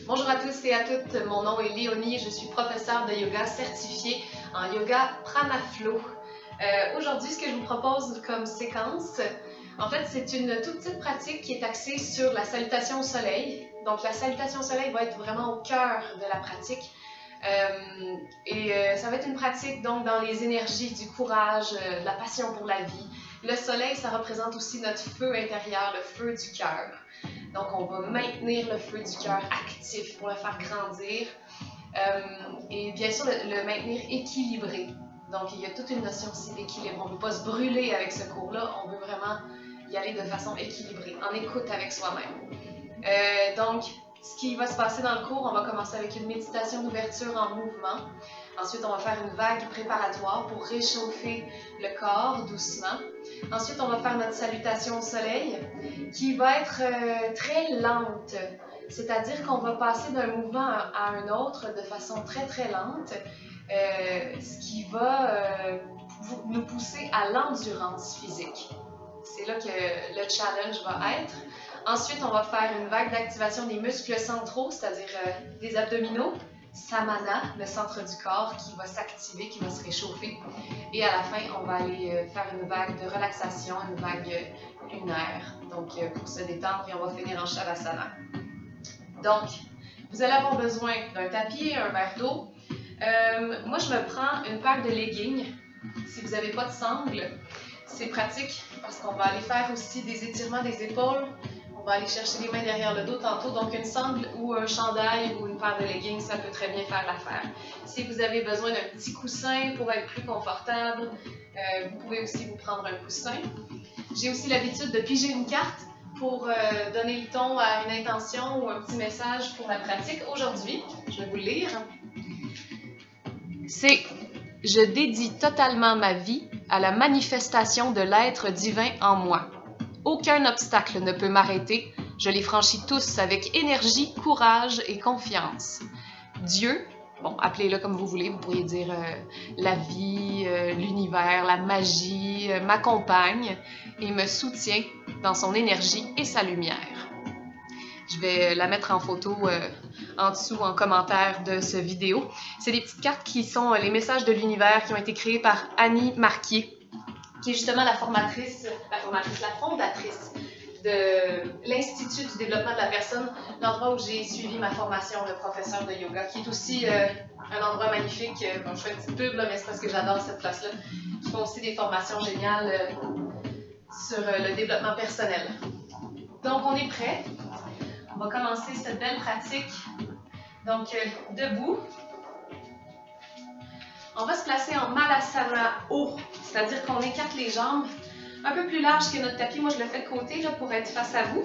Bonjour à tous et à toutes, mon nom est Léonie, je suis professeure de yoga certifiée en yoga Prana Flow. Aujourd'hui, ce que je vous propose comme séquence, en fait, c'est une toute petite pratique qui est axée sur la salutation au soleil. Donc, la salutation au soleil va être vraiment au cœur de la pratique. Ça va être une pratique donc dans les énergies du courage, de la passion pour la vie. Le soleil, ça représente aussi notre feu intérieur, le feu du cœur. Donc, on va maintenir le feu du cœur actif pour le faire grandir et bien sûr le maintenir équilibré. Donc, il y a toute une notion aussi d'équilibre. On ne veut pas se brûler avec ce cours-là, on veut vraiment y aller de façon équilibrée, en écoute avec soi-même. Donc, ce qui va se passer dans le cours, on va commencer avec une méditation d'ouverture en mouvement. Ensuite, on va faire une vague préparatoire pour réchauffer le corps doucement. Ensuite, on va faire notre salutation au soleil qui va être très lente. C'est-à-dire qu'on va passer d'un mouvement à un autre de façon très très lente, ce qui va nous pousser à l'endurance physique. C'est là que le challenge va être. Ensuite, on va faire une vague d'activation des muscles centraux, c'est-à-dire des abdominaux, Samana, le centre du corps qui va s'activer, qui va se réchauffer. Et à la fin, on va aller faire une vague de relaxation, une vague lunaire, donc pour se détendre, et on va finir en Shavasana. Donc, vous allez avoir besoin d'un tapis, un verre d'eau. Moi, je me prends une paire de leggings. Si vous n'avez pas de sangle, c'est pratique parce qu'on va aller faire aussi des étirements des épaules. On va aller chercher les mains derrière le dos tantôt. Donc, une sangle ou un chandail ou une paire de leggings, ça peut très bien faire l'affaire. Si vous avez besoin d'un petit coussin pour être plus confortable, vous pouvez aussi vous prendre un coussin. J'ai aussi l'habitude de piger une carte pour donner le ton à une intention ou un petit message pour la pratique. Aujourd'hui, je vais vous le lire. C'est « Je dédie totalement ma vie à la manifestation de l'être divin en moi. Aucun obstacle ne peut m'arrêter. Je les franchis tous avec énergie, courage et confiance. Dieu, bon, appelez-le comme vous voulez, vous pourriez dire la vie, l'univers, la magie, m'accompagne et me soutient dans son énergie et sa lumière. » Je vais la mettre en photo en dessous, en commentaire de ce vidéo. C'est des petites cartes qui sont les messages de l'univers qui ont été créés par Annie Marquier, qui est justement la fondatrice de l'Institut du développement de la personne, l'endroit où j'ai suivi ma formation de professeur de yoga, qui est aussi un endroit magnifique. Bon, je fais une petite pub, là, mais c'est parce que j'adore cette place-là. Qui font aussi des formations géniales sur le développement personnel. Donc, on est prêt. On va commencer cette belle pratique. Donc, debout. On va se placer en Malasana haut, c'est-à-dire qu'on écarte les jambes un peu plus larges que notre tapis. Moi, je le fais de côté là, pour être face à vous.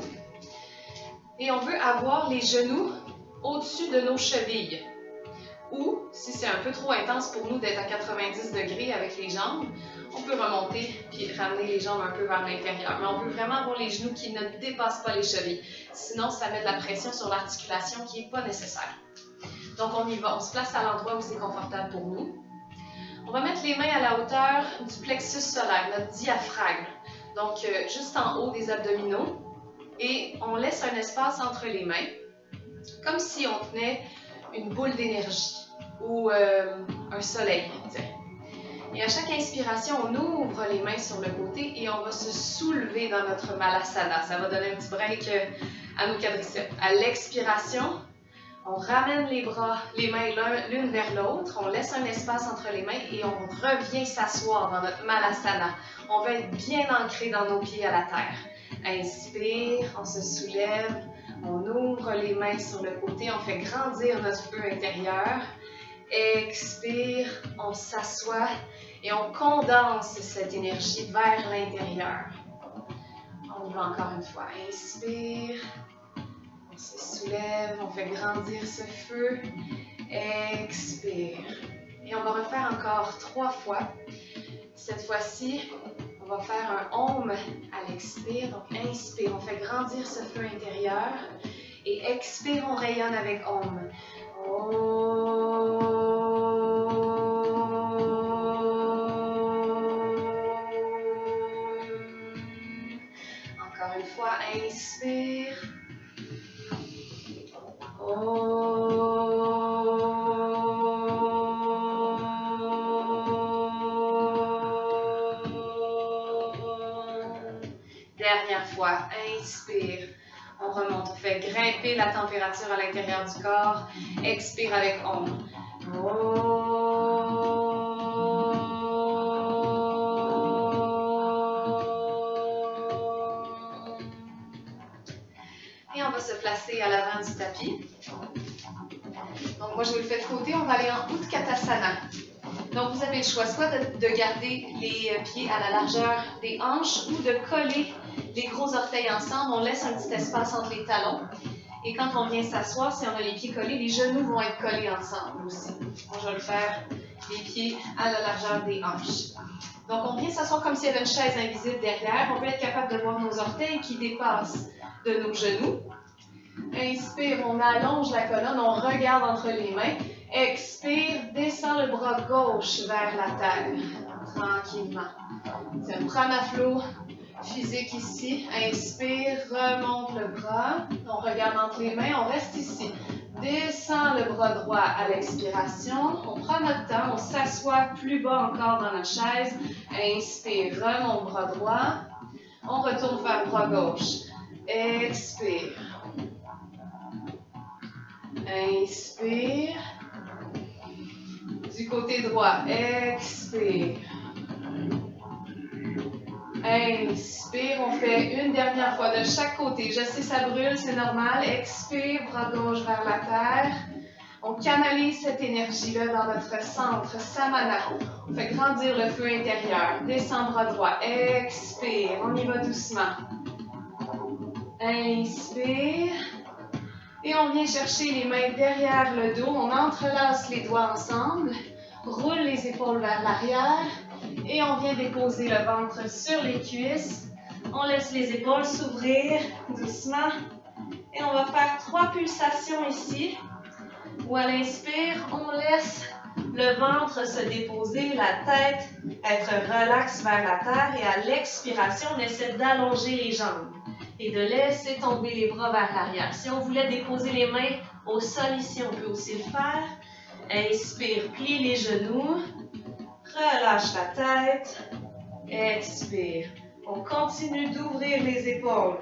Et on veut avoir les genoux au-dessus de nos chevilles. Ou, si c'est un peu trop intense pour nous d'être à 90 degrés avec les jambes, on peut remonter puis ramener les jambes un peu vers l'intérieur. Mais on veut vraiment avoir les genoux qui ne dépassent pas les chevilles. Sinon, ça met de la pression sur l'articulation qui n'est pas nécessaire. Donc, on y va. On se place à l'endroit où c'est confortable pour nous. On va mettre les mains à la hauteur du plexus solaire, notre diaphragme. Donc, juste en haut des abdominaux. Et on laisse un espace entre les mains, comme si on tenait une boule d'énergie ou un soleil. Tiens. Et à chaque inspiration, on ouvre les mains sur le côté et on va se soulever dans notre Malasana. Ça va donner un petit break à nos quadriceps. À l'expiration, on ramène les bras, les mains l'une vers l'autre, on laisse un espace entre les mains et on revient s'asseoir dans notre Malasana. On va être bien ancré dans nos pieds à la terre. Inspire, on se soulève, on ouvre les mains sur le côté, on fait grandir notre feu intérieur. Expire, on s'assoit et on condense cette énergie vers l'intérieur. On y va encore une fois. Inspire. On se soulève, on fait grandir ce feu. Expire. Et on va refaire encore 3 fois. Cette fois-ci, on va faire un Om à l'expire. Donc, inspire, on fait grandir ce feu intérieur. Et expire, on rayonne avec Om. Om. Encore une fois, inspire. Om. Dernière fois, inspire. On remonte, on fait grimper la température à l'intérieur du corps. Expire avec ombre. Et on va se placer à l'avant du tapis. Donc moi je vous le fais de côté, on va aller en Utkatasana. Donc vous avez le choix soit de garder les pieds à la largeur des hanches ou de coller les gros orteils ensemble. On laisse un petit espace entre les talons. Et quand on vient s'asseoir, si on a les pieds collés, les genoux vont être collés ensemble aussi. Donc, je vais le faire les pieds à la largeur des hanches. Donc on vient s'asseoir comme s'il y avait une chaise invisible derrière. On peut être capable de voir nos orteils qui dépassent de nos genoux. Inspire, on allonge la colonne, on regarde entre les mains. Expire, descend le bras gauche vers la terre, tranquillement. C'est un pranaflo physique ici. Inspire, remonte le bras. On regarde entre les mains, on reste ici. Descend le bras droit à l'expiration. On prend notre temps, on s'assoit plus bas encore dans notre chaise. Inspire, remonte bras droit. On retourne vers le bras gauche. Expire. Inspire. Du côté droit, expire. Inspire, on fait une dernière fois de chaque côté. Je sais, ça brûle, c'est normal. Expire, bras gauche vers la terre. On canalise cette énergie-là dans notre centre, Samana. On fait grandir le feu intérieur. Descend bras droit. Expire, on y va doucement. Inspire. Et on vient chercher les mains derrière le dos. On entrelace les doigts ensemble. Roule les épaules vers l'arrière. Et on vient déposer le ventre sur les cuisses. On laisse les épaules s'ouvrir doucement. Et on va faire 3 pulsations ici. Où à l'inspire, on laisse le ventre se déposer, la tête être relaxe vers la terre. Et à l'expiration, on essaie d'allonger les jambes et de laisser tomber les bras vers l'arrière. Si on voulait déposer les mains au sol ici, on peut aussi le faire. Inspire, plie les genoux. Relâche la tête. Expire. On continue d'ouvrir les épaules.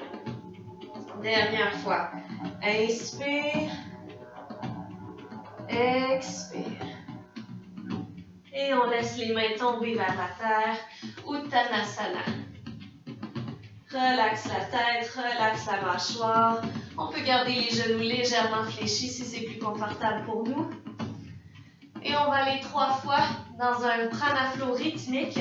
Dernière fois. Inspire. Expire. Et on laisse les mains tomber vers la terre. Uttanasana. Relaxe la tête, relaxe la mâchoire. On peut garder les genoux légèrement fléchis si c'est plus confortable pour nous. Et on va aller 3 fois dans un pranaflo rythmique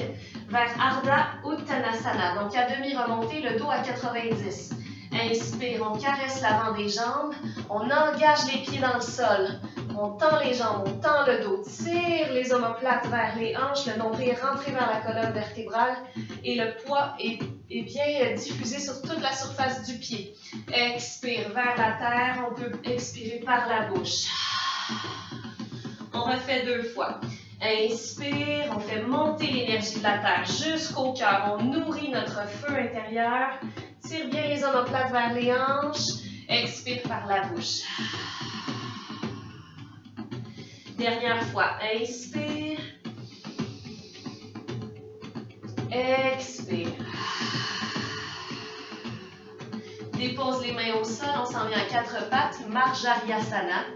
vers Ardha Uttanasana. Donc à demi remonté, le dos à 90. Inspire, on caresse l'avant des jambes. On engage les pieds dans le sol. On tend les jambes, on tend le dos. Tire les omoplates vers les hanches. Le nombril est rentré vers la colonne vertébrale. Et le poids est bien diffusé sur toute la surface du pied. Expire vers la terre. On peut expirer par la bouche. On refait 2 fois. Inspire, on fait monter l'énergie de la terre jusqu'au cœur. On nourrit notre feu intérieur. Tire bien les omoplates vers les hanches. Expire par la bouche. Dernière fois. Inspire. Expire. Dépose les mains au sol. On s'en vient à 4 pattes. Marjaryasana.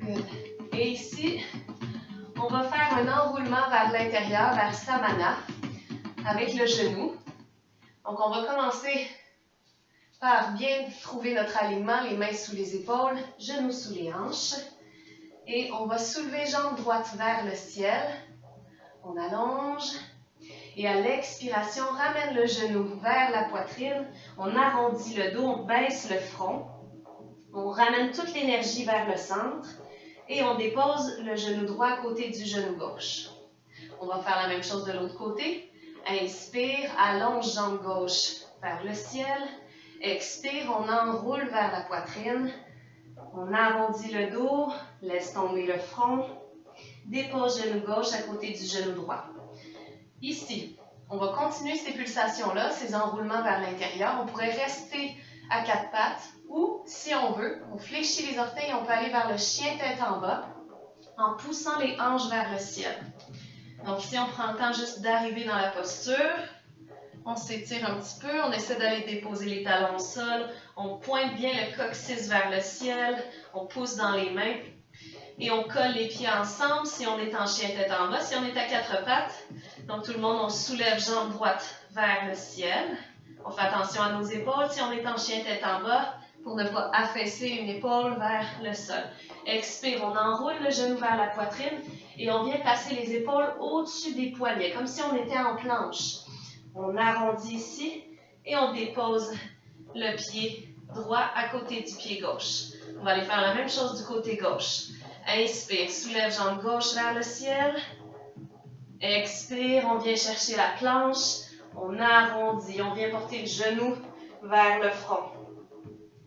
Good. Et ici, on va faire un enroulement vers l'intérieur, vers Samana, avec le genou. Donc, on va commencer par bien trouver notre alignement, les mains sous les épaules, genoux sous les hanches. Et on va soulever jambe droite vers le ciel. On allonge. Et à l'expiration, on ramène le genou vers la poitrine. On arrondit le dos, on baisse le front. On ramène toute l'énergie vers le centre. Et on dépose le genou droit à côté du genou gauche. On va faire la même chose de l'autre côté. Inspire, allonge jambe gauche vers le ciel. Expire, on enroule vers la poitrine. On arrondit le dos, laisse tomber le front. Dépose genou gauche à côté du genou droit. Ici, on va continuer ces pulsations-là, ces enroulements vers l'intérieur. On pourrait rester à quatre pattes. Ou, si on veut, on fléchit les orteils et on peut aller vers le chien tête en bas en poussant les hanches vers le ciel. Donc ici, on prend le temps juste d'arriver dans la posture. On s'étire un petit peu, on essaie d'aller déposer les talons au sol. On pointe bien le coccyx vers le ciel. On pousse dans les mains. Et on colle les pieds ensemble si on est en chien tête en bas. Si on est à quatre pattes, donc tout le monde, on soulève jambe droite vers le ciel. On fait attention à nos épaules si on est en chien tête en bas pour ne pas affaisser une épaule vers le sol. Expire, on enroule le genou vers la poitrine et on vient placer les épaules au-dessus des poignets, comme si on était en planche. On arrondit ici et on dépose le pied droit à côté du pied gauche. On va aller faire la même chose du côté gauche. Inspire, soulève jambe gauche vers le ciel. Expire, on vient chercher la planche. On arrondit, on vient porter le genou vers le front.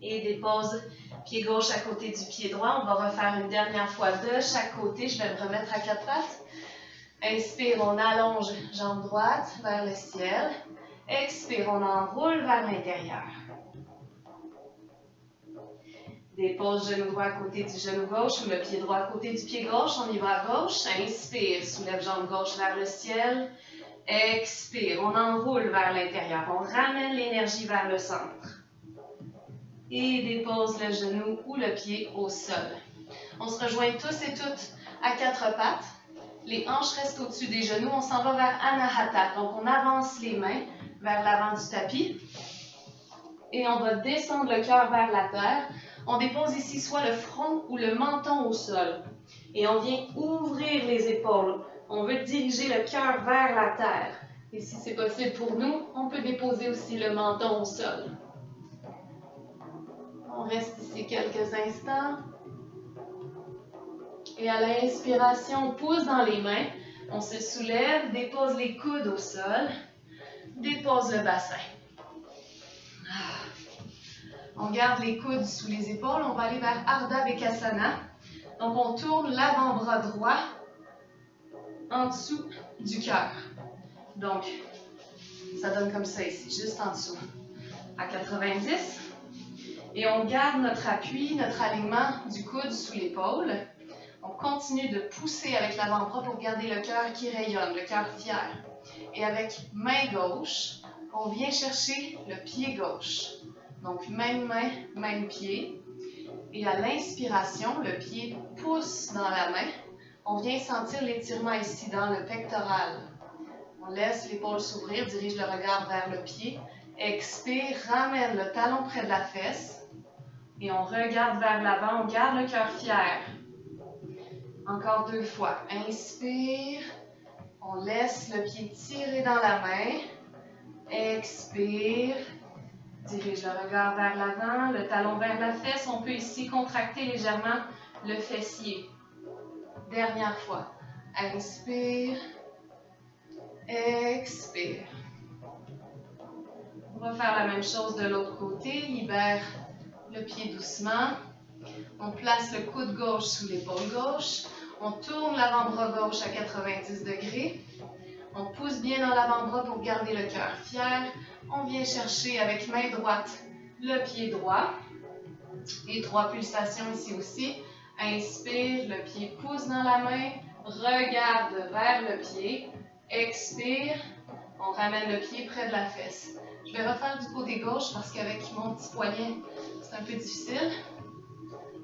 Et dépose pied gauche à côté du pied droit. On va refaire une dernière fois de chaque côté. Je vais me remettre à quatre pattes. Inspire, on allonge jambe droite vers le ciel. Expire, on enroule vers l'intérieur. Dépose genou droit à côté du genou gauche ou le pied droit à côté du pied gauche. On y va à gauche. Inspire, soulève jambe gauche vers le ciel. Expire, on enroule vers l'intérieur. On ramène l'énergie vers le centre. Et dépose le genou ou le pied au sol. On se rejoint tous et toutes à quatre pattes. Les hanches restent au-dessus des genoux. On s'en va vers Anahata. Donc, on avance les mains vers l'avant du tapis. Et on va descendre le cœur vers la terre. On dépose ici soit le front ou le menton au sol. Et on vient ouvrir les épaules. On veut diriger le cœur vers la terre. Et si c'est possible pour nous, on peut déposer aussi le menton au sol. On reste ici quelques instants. Et à l'inspiration, on pousse dans les mains. On se soulève, dépose les coudes au sol. Dépose le bassin. On garde les coudes sous les épaules. On va aller vers Ardha Bekasana. Donc, on tourne l'avant-bras droit en dessous du cœur. Donc, ça donne comme ça ici, juste en dessous. À 90. Et on garde notre appui, notre alignement du coude sous l'épaule. On continue de pousser avec l'avant-bras pour garder le cœur qui rayonne, le cœur fier. Et avec main gauche, on vient chercher le pied gauche. Donc, même main, même pied. Et à l'inspiration, le pied pousse dans la main. On vient sentir l'étirement ici dans le pectoral. On laisse l'épaule s'ouvrir, dirige le regard vers le pied. Expire, ramène le talon près de la fesse. Et on regarde vers l'avant, on garde le cœur fier. Encore deux fois. Inspire. On laisse le pied tirer dans la main. Expire. Dirige le regard vers l'avant, le talon vers la fesse. On peut ici contracter légèrement le fessier. Dernière fois. Inspire. Expire. On va faire la même chose de l'autre côté. Libère le pied doucement. On place le coude gauche sous l'épaule gauche. On tourne l'avant-bras gauche à 90 degrés. On pousse bien dans l'avant-bras pour garder le cœur fier. On vient chercher avec main droite le pied droit. Et 3 pulsations ici aussi. Inspire, le pied pousse dans la main. Regarde vers le pied. Expire. On ramène le pied près de la fesse. Je vais refaire du côté gauche parce qu'avec mon petit poignet, c'est un peu difficile.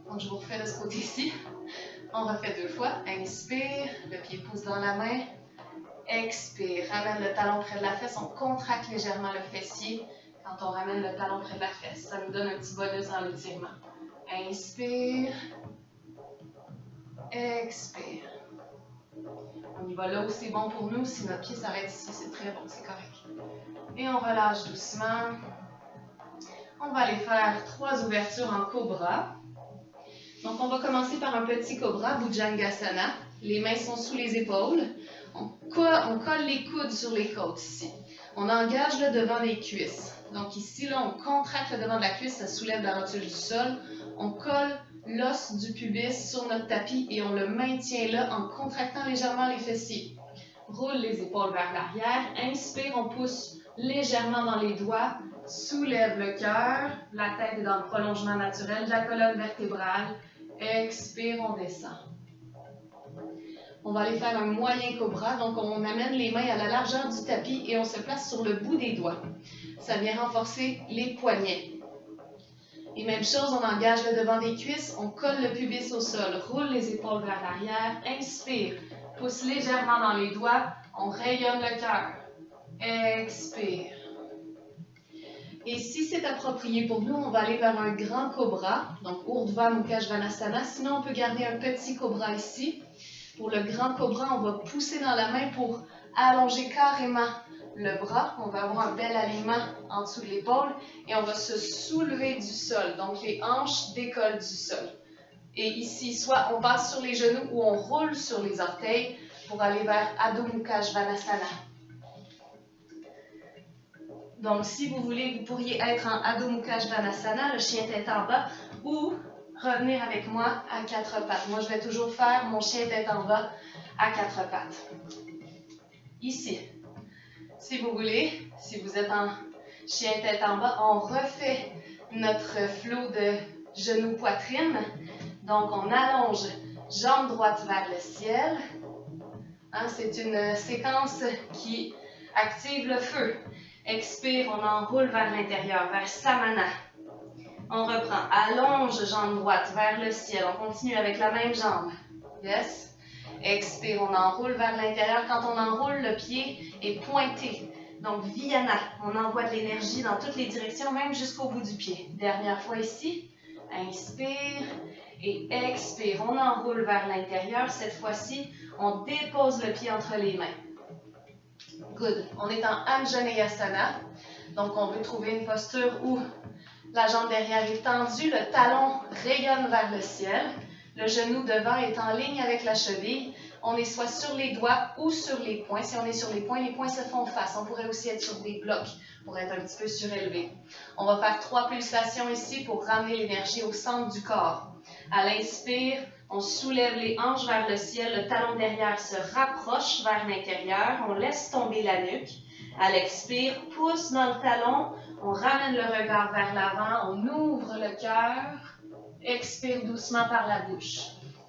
Donc, je vous refais de ce côté-ci. On refait 2 fois. Inspire, le pied pousse dans la main. Expire, ramène le talon près de la fesse. On contracte légèrement le fessier quand on ramène le talon près de la fesse. Ça nous donne un petit bonus dans l'étirement. Inspire. Expire. On y va là où c'est bon pour nous. Si notre pied s'arrête ici, c'est très bon, c'est correct. Et on relâche doucement. On va aller faire 3 ouvertures en cobra. Donc, on va commencer par un petit cobra, Bhujangasana. Les mains sont sous les épaules. On colle les coudes sur les côtes ici. On engage le devant des cuisses. Donc ici, là, on contracte le devant de la cuisse, ça soulève la rotule du sol. On colle l'os du pubis sur notre tapis et on le maintient là en contractant légèrement les fessiers. Roule les épaules vers l'arrière. Inspire, on pousse légèrement dans les doigts. Soulève le cœur. La tête est dans le prolongement naturel de la colonne vertébrale. Expire, on descend. On va aller faire un moyen cobra. Donc, on amène les mains à la largeur du tapis et on se place sur le bout des doigts. Ça vient renforcer les poignets. Et même chose, on engage le devant des cuisses, on colle le pubis au sol, roule les épaules vers l'arrière, inspire, pousse légèrement dans les doigts, on rayonne le cœur. Expire. Et si c'est approprié pour nous, on va aller vers un grand cobra, donc Urdhva Mukha Svanasana. Sinon, on peut garder un petit cobra ici. Pour le grand cobra, on va pousser dans la main pour allonger carrément le bras. On va avoir un bel alignement en dessous de l'épaule et on va se soulever du sol. Donc, les hanches décollent du sol. Et ici, soit on passe sur les genoux ou on roule sur les orteils pour aller vers Adho Mukha Svanasana. Donc, si vous voulez, vous pourriez être en Adho Mukha Svanasana, le chien tête en bas, ou revenir avec moi à quatre pattes. Moi, je vais toujours faire mon chien tête en bas à quatre pattes. Ici, si vous voulez, si vous êtes en chien tête en bas, on refait notre flot de genoux-poitrine. Donc, on allonge jambe droite vers le ciel. C'est une séquence qui active le feu. Expire, on enroule vers l'intérieur, vers Samana. On reprend, allonge jambe droite vers le ciel. On continue avec la même jambe. Yes. Expire, on enroule vers l'intérieur. Quand on enroule, le pied est pointé. Donc, Viana, on envoie de l'énergie dans toutes les directions, même jusqu'au bout du pied. Dernière fois ici. Inspire et expire. On enroule vers l'intérieur. Cette fois-ci, on dépose le pied entre les mains. Good. On est en Anjaneyasana. Donc, on veut trouver une posture où la jambe derrière est tendue, le talon rayonne vers le ciel. Le genou devant est en ligne avec la cheville. On est soit sur les doigts ou sur les poings. Si on est sur les poings se font face. On pourrait aussi être sur des blocs pour être un petit peu surélevé. On va faire 3 pulsations ici pour ramener l'énergie au centre du corps. À l'inspire, on soulève les hanches vers le ciel. Le talon derrière se rapproche vers l'intérieur. On laisse tomber la nuque. À l'expire, pousse dans le talon. On ramène le regard vers l'avant. On ouvre le cœur. Expire doucement par la bouche.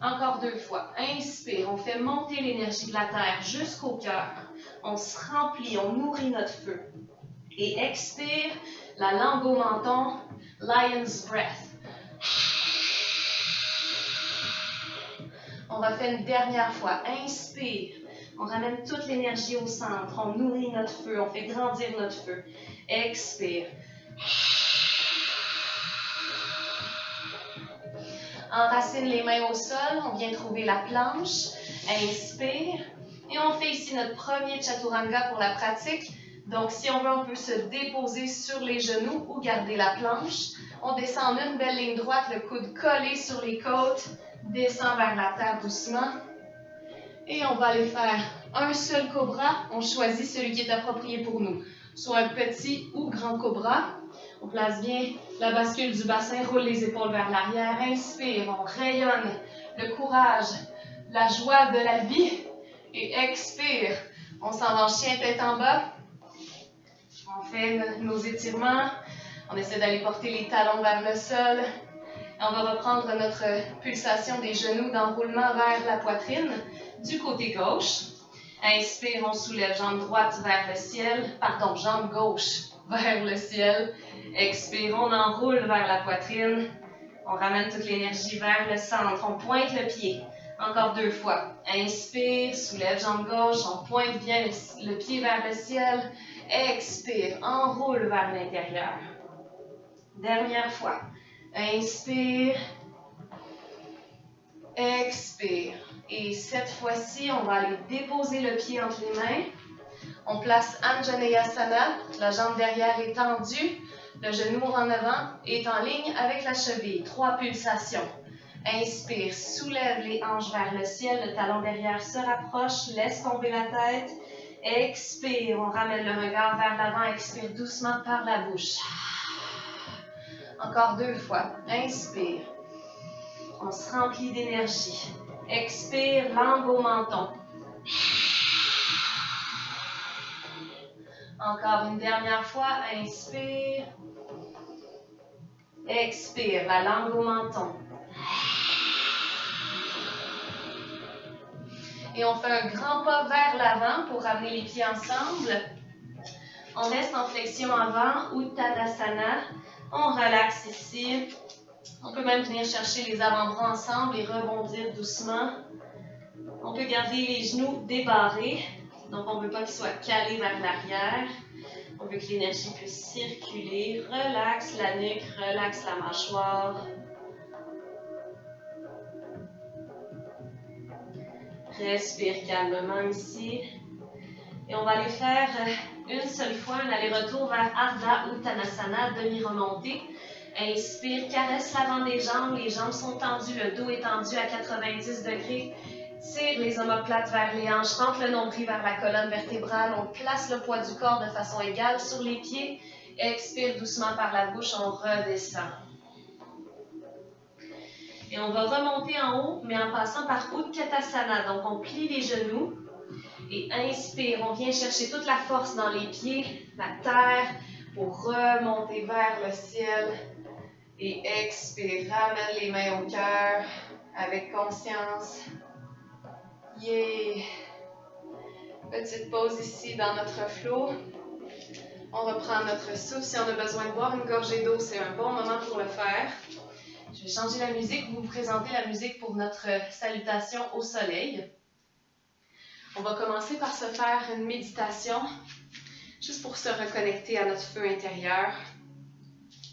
Encore 2 fois. Inspire, on fait monter l'énergie de la terre jusqu'au cœur. On se remplit, on nourrit notre feu. Et expire, la langue au menton, Lion's Breath. On va faire une dernière fois. Inspire, on ramène toute l'énergie au centre. On nourrit notre feu, on fait grandir notre feu. Expire. Enracine les mains au sol, on vient trouver la planche. Inspire. Et on fait ici notre premier chaturanga pour la pratique. Donc, si on veut, on peut se déposer sur les genoux ou garder la planche. On descend en une belle ligne droite, le coude collé sur les côtes. Descend vers la terre doucement. Et on va aller faire un seul cobra. On choisit celui qui est approprié pour nous. Soit un petit ou grand cobra. On place bien la bascule du bassin, roule les épaules vers l'arrière, inspire, on rayonne le courage, la joie de la vie et expire. On s'en va en chien tête en bas. On fait nos étirements. On essaie d'aller porter les talons vers le sol. Et on va reprendre notre pulsation des genoux d'enroulement vers la poitrine du côté gauche. Inspire, on soulève jambe droite vers le ciel. Pardon, jambe gauche vers le ciel. Expire, on enroule vers la poitrine. On ramène toute l'énergie vers le centre. On pointe le pied. Encore 2 fois. Inspire, soulève jambe gauche. On pointe bien le pied vers le ciel. Expire, enroule vers l'intérieur. Dernière fois. Inspire. Expire. Et cette fois-ci, on va aller déposer le pied entre les mains. On place Anjaneyasana. La jambe derrière est tendue. Le genou en avant est en ligne avec la cheville. 3 pulsations. Inspire, soulève les hanches vers le ciel. Le talon derrière se rapproche. Laisse tomber la tête. Expire, on ramène le regard vers l'avant. Expire doucement par la bouche. Encore 2 fois. Inspire. On se remplit d'énergie. Expire, langue au menton. Encore une dernière fois, inspire. Expire, la langue au menton. Et on fait un grand pas vers l'avant pour ramener les pieds ensemble. On reste en flexion avant, Uttanasana. On relaxe ici. On peut même venir chercher les avant-bras ensemble et rebondir doucement. On peut garder les genoux débarrés. Donc, on ne veut pas qu'ils soient calés vers l'arrière. On veut que l'énergie puisse circuler. Relaxe la nuque, relaxe la mâchoire. Respire calmement ici. Et on va aller faire une seule fois un aller-retour vers Ardha Uttanasana, demi-remontée. Inspire, caresse l'avant des jambes. Les jambes sont tendues, le dos est tendu à 90 degrés. Tire les omoplates vers les hanches, rentre le nombril vers la colonne vertébrale. On place le poids du corps de façon égale sur les pieds. Expire doucement par la bouche, on redescend. Et on va remonter en haut, mais en passant par Utkatasana. Donc, on plie les genoux. Et inspire, on vient chercher toute la force dans les pieds, la terre, pour remonter vers le ciel. Et expire, ramène les mains au cœur avec conscience. Yeah! Petite pause ici dans notre flow. On reprend notre souffle. Si on a besoin de boire une gorgée d'eau, c'est un bon moment pour le faire. Je vais changer la musique, vous présenter la musique pour notre salutation au soleil. On va commencer par se faire une méditation, juste pour se reconnecter à notre feu intérieur.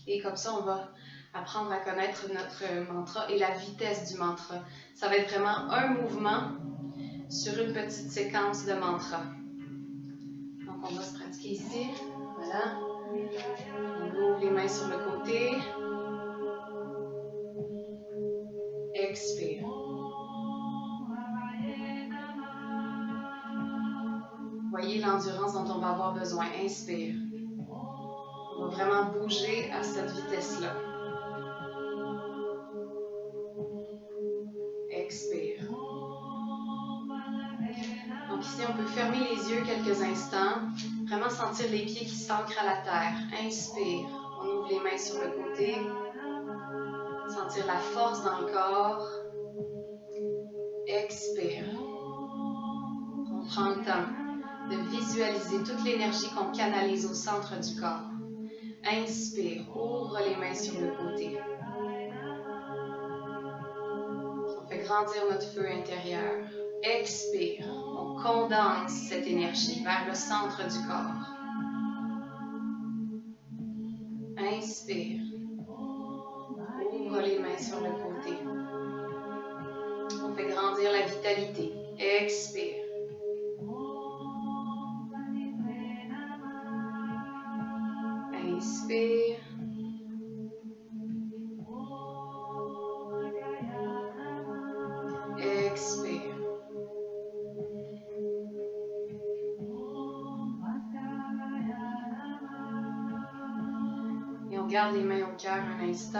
Et comme ça, on va apprendre à connaître notre mantra et la vitesse du mantra. Ça va être vraiment un mouvement sur une petite séquence de mantra. Donc, on va se pratiquer ici. Voilà. On ouvre les mains sur le côté. Expire. Voyez l'endurance dont on va avoir besoin. Inspire. On va vraiment bouger à cette vitesse-là. Expire. Donc ici, on peut fermer les yeux quelques instants. Vraiment sentir les pieds qui s'ancrent à la terre. Inspire. On ouvre les mains sur le côté. Sentir la force dans le corps. Expire. On prend le temps de visualiser toute l'énergie qu'on canalise au centre du corps. Inspire, ouvre les mains sur le côté. On fait grandir notre feu intérieur. Expire, on condense cette énergie vers le centre du corps. Inspire, ouvre les mains sur le côté. On fait grandir la vitalité. Expire. Inspire. Expire. Et on garde les mains au cœur un instant.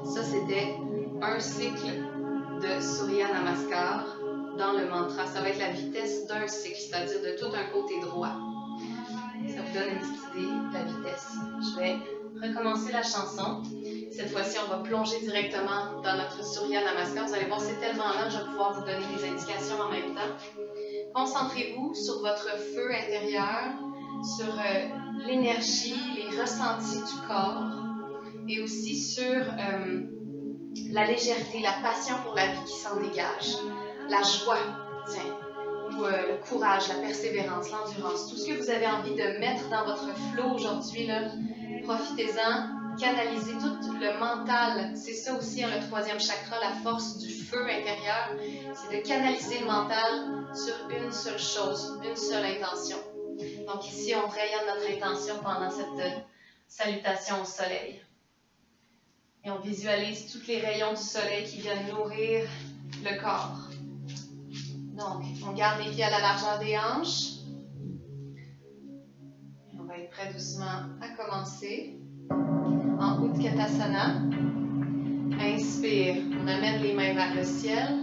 Ça, c'était un cycle de Surya Namaskar dans le mantra. Ça va être la vitesse d'un cycle, c'est-à-dire de tout un côté droit. Ça vous donne une petite idée de la vitesse. Je vais recommencer la chanson. Cette fois-ci, on va plonger directement dans notre Surya Namaskar. Vous allez voir, c'est tellement lent, je vais pouvoir vous donner des indications en même temps. Concentrez-vous sur votre feu intérieur, sur l'énergie, les ressentis du corps et aussi sur la légèreté, la passion pour la vie qui s'en dégage, la joie, ou le courage, la persévérance, l'endurance, tout ce que vous avez envie de mettre dans votre flow aujourd'hui, là, profitez-en, canalisez tout le mental. C'est ça aussi, le troisième chakra, la force du feu intérieur, c'est de canaliser le mental sur une seule chose, une seule intention. Donc ici, on rayonne notre intention pendant cette salutation au soleil. Et on visualise tous les rayons du soleil qui viennent nourrir le corps. Donc, on garde les pieds à la largeur des hanches. Et on va être prêt doucement à commencer. En Utkatasana. Inspire, on amène les mains vers le ciel.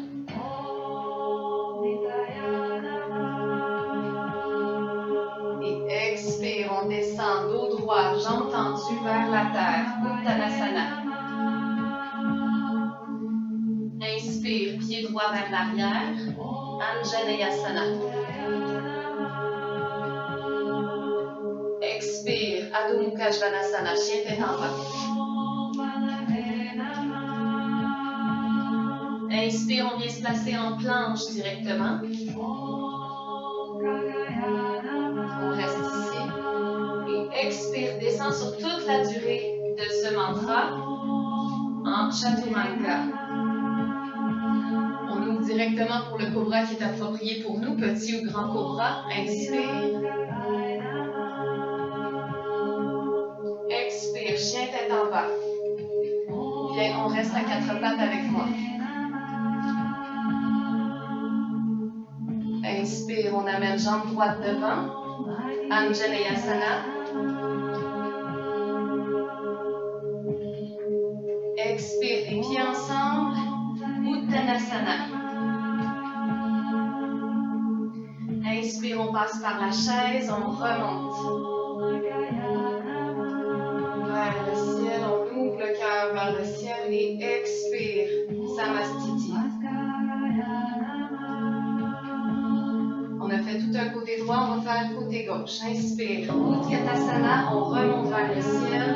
dessus vers la terre, Uttanasana. Inspire, pied droit vers l'arrière, Anjaneyasana. Expire, Adho Mukha Svanasana, chien tête en bas. Inspire, on vient se placer en planche directement. On reste ici. Et expire, descend sur toute la durée de ce mantra en Chaturanga. On ouvre directement pour le cobra qui est approprié pour nous, petit ou grand cobra. Inspire. Expire, chien tête en bas. Bien, on reste à quatre pattes avec moi. Inspire, on amène jambe droite devant. Anjaneyasana. Expire, les pieds ensemble. Uttanasana. Inspire, on passe par la chaise, on remonte. Vers le ciel, on ouvre le cœur vers le ciel et expire. Samastiti. On a fait tout un côté droit, on va faire côté gauche. Inspire. Utkatasana, on remonte vers le ciel.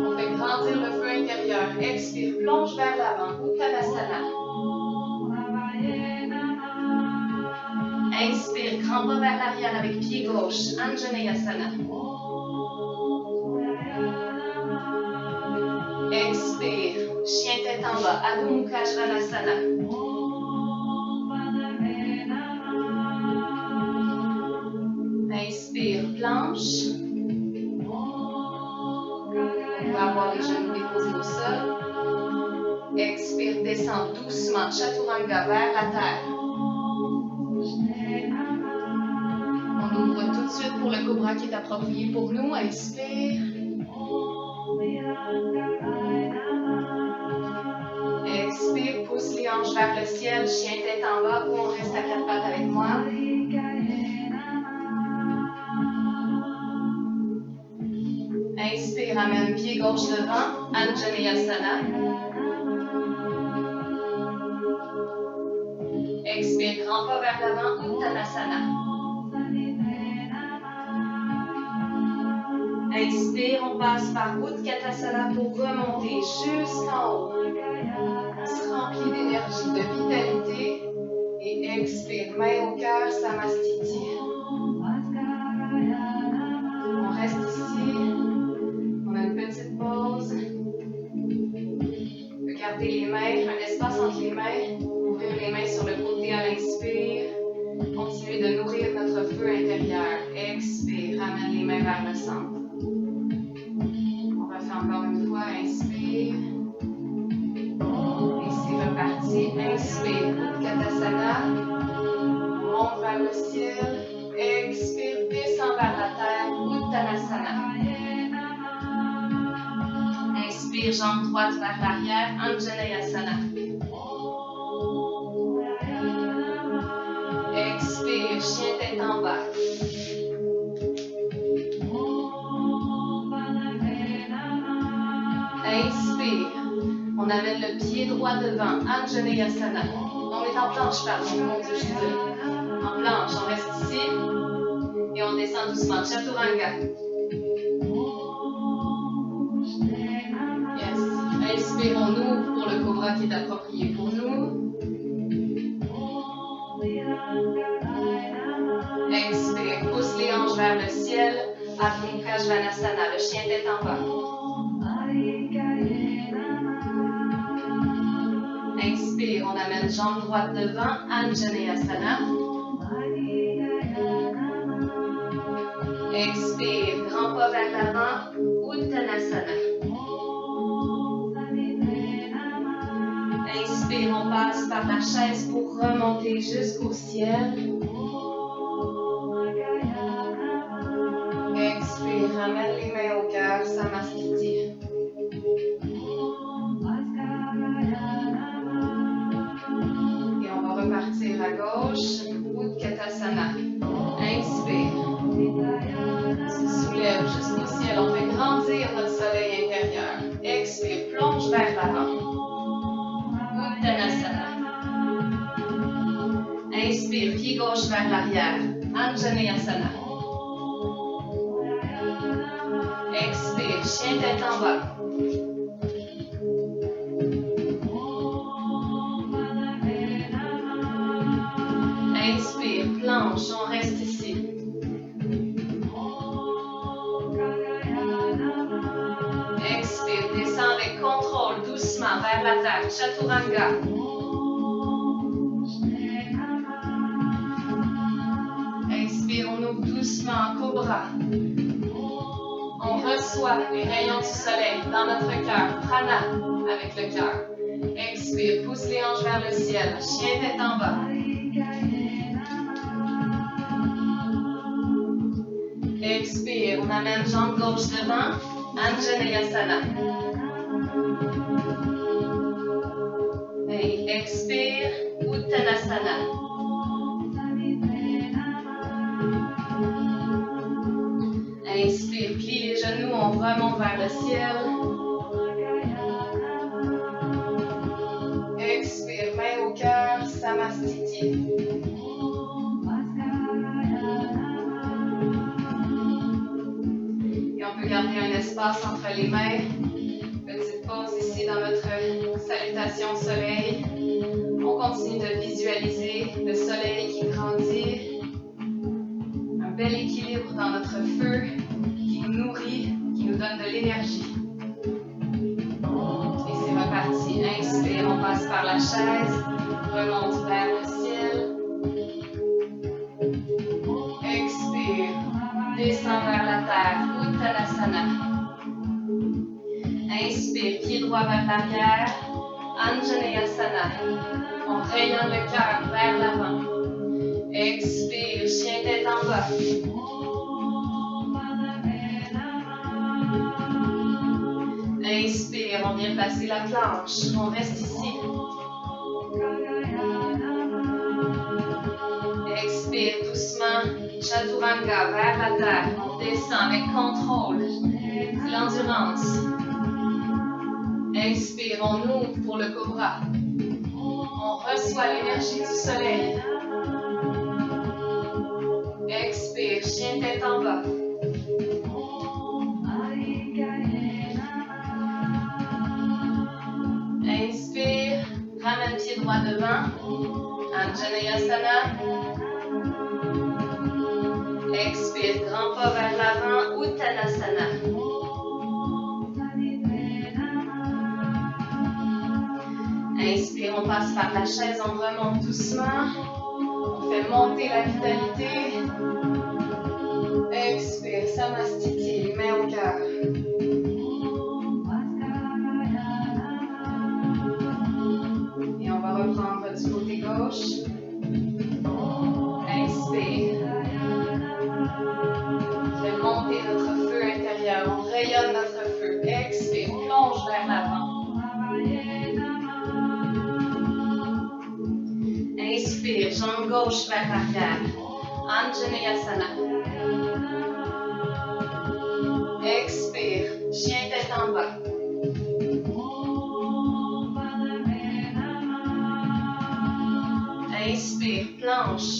On fait grandir le feu intérieur. Expire, plonge vers l'avant. Uttanasana. Inspire, grand pas vers l'arrière avec pied gauche. Anjaneyasana. Expire, chien tête en bas. Adho Mukha Svanasana. Inspire, planche. On va avoir les genoux déposés au sol. Expire, descend doucement. Chaturanga vers la terre. On ouvre tout de suite pour le cobra qui est approprié pour nous. Inspire. Expire, pousse les hanches vers le ciel. Chien tête en bas ou on reste à quatre pattes avec moi. Inspire, amène pied gauche devant, Anjaneyasana. Expire, grand pas vers l'avant, Uttanasana. Inspire, on passe par Utkatasana pour remonter jusqu'en haut. On se remplit d'énergie, de vitalité. Et expire, main au cœur, Samastiti. On reste ici. Petite pause. Regardez les mains, un espace entre les mains. Ouvrir les mains sur le côté à l'inspire. Continuez de nourrir notre feu intérieur. Expire, ramène les mains vers le centre. On refait encore une fois. Inspire. Et c'est reparti. Inspire. Utkatasana. Monte vers le ciel. Expire. Descend vers la terre. Uttanasana. Inspire, jambe droite vers l'arrière, Anjaneyasana. Expire, chien tête en bas. Inspire, on amène le pied droit devant, Anjaneyasana. On est en planche, pardon, mon Dieu, je suis désolée. En planche, on reste ici. Et on descend doucement, Chaturanga. Inspire, on ouvre pour le cobra qui est approprié pour nous. Expire, pousse les hanches vers le ciel. Adho Mukha Svanasana, le chien tête en bas. Inspire, on amène jambe droite devant, Anjaneyasana. Expire, grand pas vers l'avant, Uttanasana. Inspire, on passe par la chaise pour remonter jusqu'au ciel. Expire, ramène les mains au cœur, Samastiti. Et on va repartir à gauche, Utkatasana. Inspire. Se soulève jusqu'au ciel, on fait grand l'avant. Uttanasana. Inspire, pied gauche vers l'arrière. Anjaneyasana. Expire, chien tête en bas. Inspire, planche, on reste ici. Expire, descends avec contrôle, doucement vers la terre. Chaturanga. Inspire, on ouvre doucement, cobra. On reçoit les rayons du soleil dans notre cœur. Prana avec le cœur. Expire, pousse les hanches vers le ciel. Chien tête en bas. Expire, on amène jambe gauche devant. Anjaneyasana. Et expire, Uttanasana. Inspire, plie les genoux, on remonte vers le ciel. Expire, main au cœur, Samastiti. Et on peut garder un espace entre les mains. Petite pause ici dans notre salutation au soleil. On continue de visualiser le soleil qui grandit. Un bel équilibre dans notre feu qui nous nourrit, qui nous donne de l'énergie. Et c'est reparti. Inspire, on passe par la chaise, remonte vers le ciel. Expire, descend vers la terre, Uttanasana. Inspire, pied droit vers l'arrière, Anjaneyasana. On rayonne le cœur vers l'avant. Expire, chien tête en bas. Inspire, on vient placer la planche. On reste ici. Expire doucement, Chaturanga vers la terre. On descend avec contrôle. L'endurance. Inspire, on ouvre pour le cobra. On reçoit l'énergie du soleil. Expire, chien tête en bas. Inspire, ramène pied droit devant. Anjaneyasana. Expire, grand pas vers l'avant, Uttanasana. Inspire, on passe par la chaise, on remonte doucement. On fait monter la vitalité. Expire, Samastiti, main au cœur. Et on va reprendre du côté gauche. Inspire. On fait monter notre feu intérieur. On rayonne notre feu. Expire, plonge vers l'avant. Inspire, jambe gauche vers l'arrière. Anjaneyasana. Expire, chien tête en bas. Inspire, planche.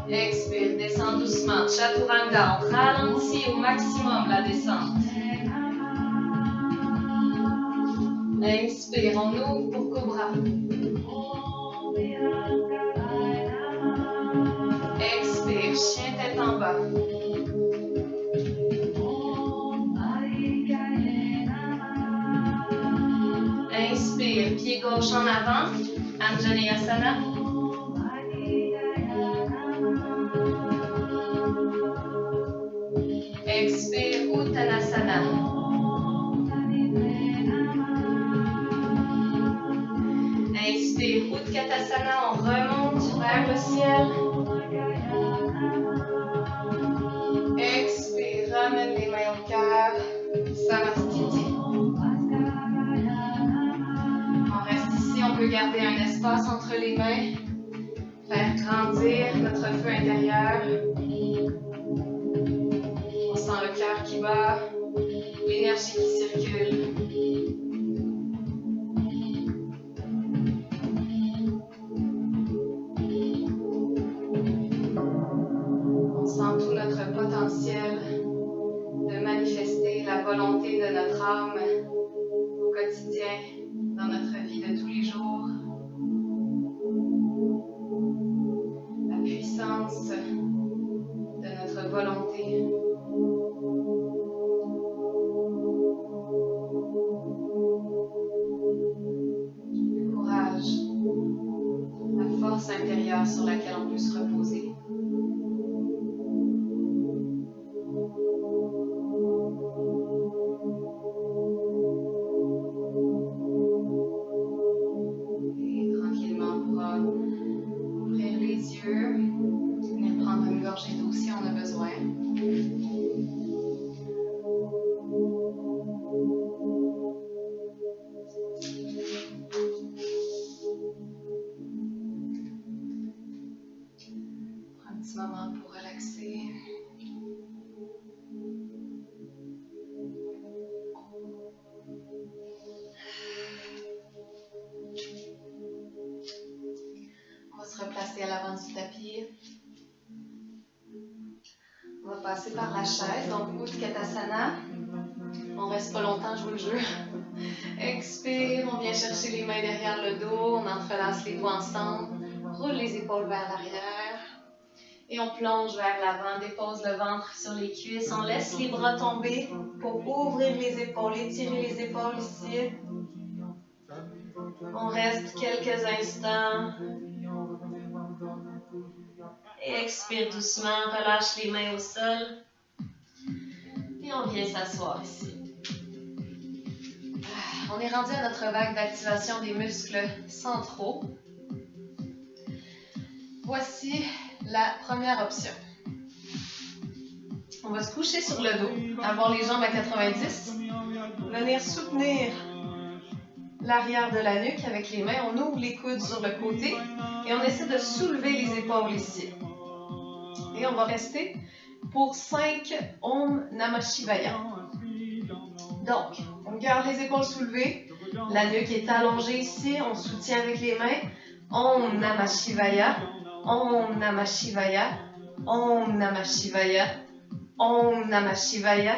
Expire, descend doucement. Chaturanga, on ralentit au maximum la descente. Inspire, on ouvre pour cobra. Expire, chien tête en bas. Inspire, pied gauche en avant. Anjaneyasana. Expire, Uttanasana. Inspire, Utkatasana, on remonte vers le ciel. Expire, ramène les mains au cœur. Samastiti. On reste ici, on peut garder un espace entre les mains. Faire grandir notre feu intérieur. qui bat, l'énergie qui circule. On sent tout notre potentiel de manifester la volonté de notre âme au quotidien, dans notre vie de tous les jours. La puissance de notre volonté. Le courage, la force intérieure sur laquelle on peut se reposer. Et tranquillement, on pourra ouvrir les yeux, venir prendre une gorgée d'eau si on a besoin. Un petit moment pour relaxer. On va se replacer à l'avant du tapis. On va passer par la chaise, donc Utkatasana. On reste pas longtemps, je vous le jure. Expire, on vient chercher les mains derrière le dos, on entrelace les doigts ensemble, roule les épaules vers l'arrière et on plonge vers l'avant, dépose le ventre sur les cuisses, on laisse les bras tomber pour ouvrir les épaules, étirer les épaules ici. On reste quelques instants et expire doucement, relâche les mains au sol et on vient s'asseoir ici. On est rendu à notre vague d'activation des muscles centraux. Voici la première option. On va se coucher sur le dos, avoir les jambes à 90, venir soutenir l'arrière de la nuque avec les mains. On ouvre les coudes sur le côté et on essaie de soulever les épaules ici. Et on va rester pour 5 Om Namah Shivaya. Donc, on garde les épaules soulevées, la nuque est allongée ici, on soutient avec les mains. Om Namah Shivaya, Om Namah Shivaya, Om Namah Shivaya, Om Namah Shivaya,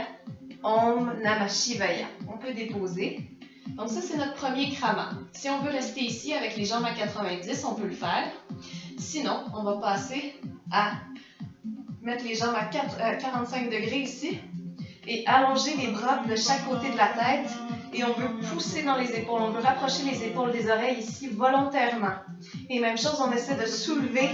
Om Namah Shivaya. On peut déposer. Donc ça, c'est notre premier krama. Si on veut rester ici avec les jambes à 90, on peut le faire. Sinon, on va passer à mettre les jambes à 45 degrés ici et allonger les bras de chaque côté de la tête. Et on veut pousser dans les épaules, on veut rapprocher les épaules des oreilles ici volontairement. Et même chose, on essaie de soulever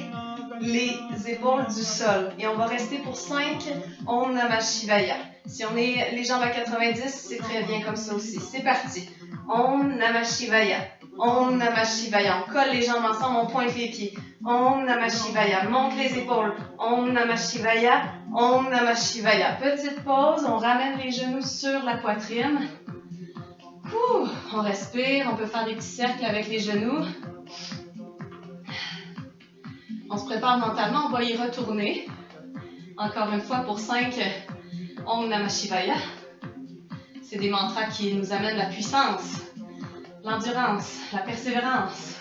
les épaules du sol. Et on va rester pour 5 Om Namah Shivaya. Si on est les jambes à 90, c'est très bien comme ça aussi. C'est parti. Om Namah Shivaya. Om Namah Shivaya. On colle les jambes ensemble, on pointe les pieds. Om Namah Shivaya. Monte les épaules. Om Namah Shivaya. Om Namah Shivaya. Petite pause, on ramène les genoux sur la poitrine. On respire, on peut faire des petits cercles avec les genoux. On se prépare mentalement, on va y retourner. Encore une fois pour 5 Om Namah Shivaya. C'est des mantras qui nous amènent la puissance, l'endurance, la persévérance.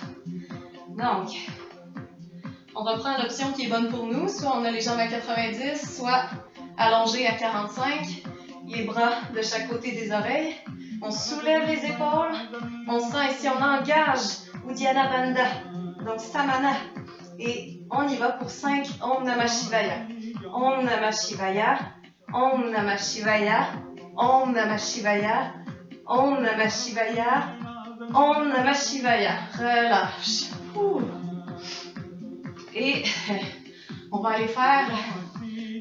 Donc, on reprend l'option qui est bonne pour nous. Soit on a les jambes à 90, soit allongées à 45. Les bras de chaque côté des oreilles. On soulève les épaules. On sent ici, on engage Uddiyana Bandha, donc Samana. Et on y va pour 5 Om Namah Shivaya. Om Namah Shivaya. Om Namah Shivaya. Om Namah Shivaya. Om Namah Shivaya. Om Namah Shivaya. Relâche. Et on va aller faire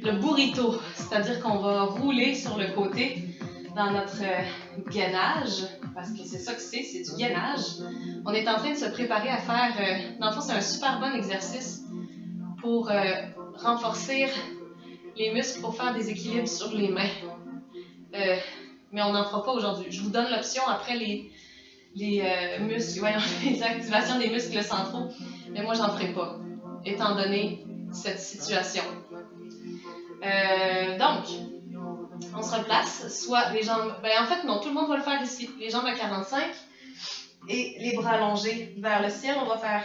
le burrito, c'est-à-dire qu'on va rouler sur le côté dans notre gainage, parce que c'est ça que c'est du gainage. On est en train de se préparer à faire, dans le fond, c'est un super bon exercice pour renforcer les muscles pour faire des équilibres sur les mains. Mais on n'en fera pas aujourd'hui. Je vous donne l'option après les muscles, voyons, les activations des muscles centraux, mais moi, j'en ferai pas, étant donné cette situation. Donc, on se replace, soit les jambes, en fait non, tout le monde va le faire ici, les jambes à 45 et les bras allongés vers le ciel. On va faire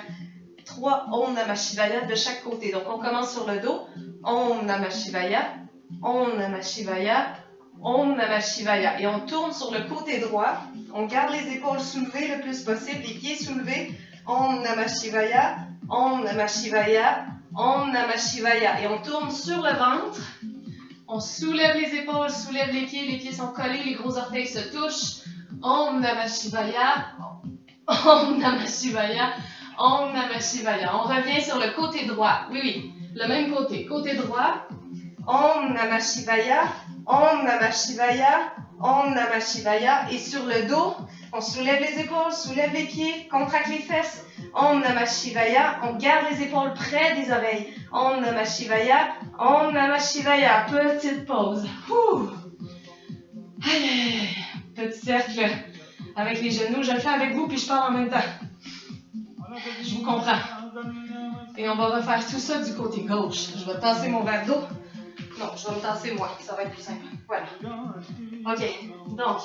3 Om Namah Shivaya de chaque côté. Donc on commence sur le dos, Om Namah Shivaya, Om Namah Shivaya, Om Namah Shivaya. Et on tourne sur le côté droit, on garde les épaules soulevées le plus possible, les pieds soulevés, Om Namah Shivaya, Om Namah Shivaya, Om Namah Shivaya. Et on tourne sur le ventre. On soulève les épaules, soulève les pieds sont collés, les gros orteils se touchent. Om Namah Shivaya, Om Namah Shivaya, Om Namah Shivaya. On revient sur le côté droit. Oui, le même côté. Côté droit. Om Namah Shivaya, Om Namah Shivaya, Om Namah Shivaya. Et sur le dos, on soulève les épaules, soulève les pieds, contracte les fesses. Om Namah Shivaya. On garde les épaules près des oreilles. Om Namah Shivaya, Om Namah Shivaya. Petite pause. Allez, petit cercle avec les genoux. Je le fais avec vous puis je parle en même temps. Je vous comprends. Et on va refaire tout ça du côté gauche. Je vais tasser mon verre d'eau. Non, je vais me tasser moi. Ça va être plus simple. Voilà. OK. Donc,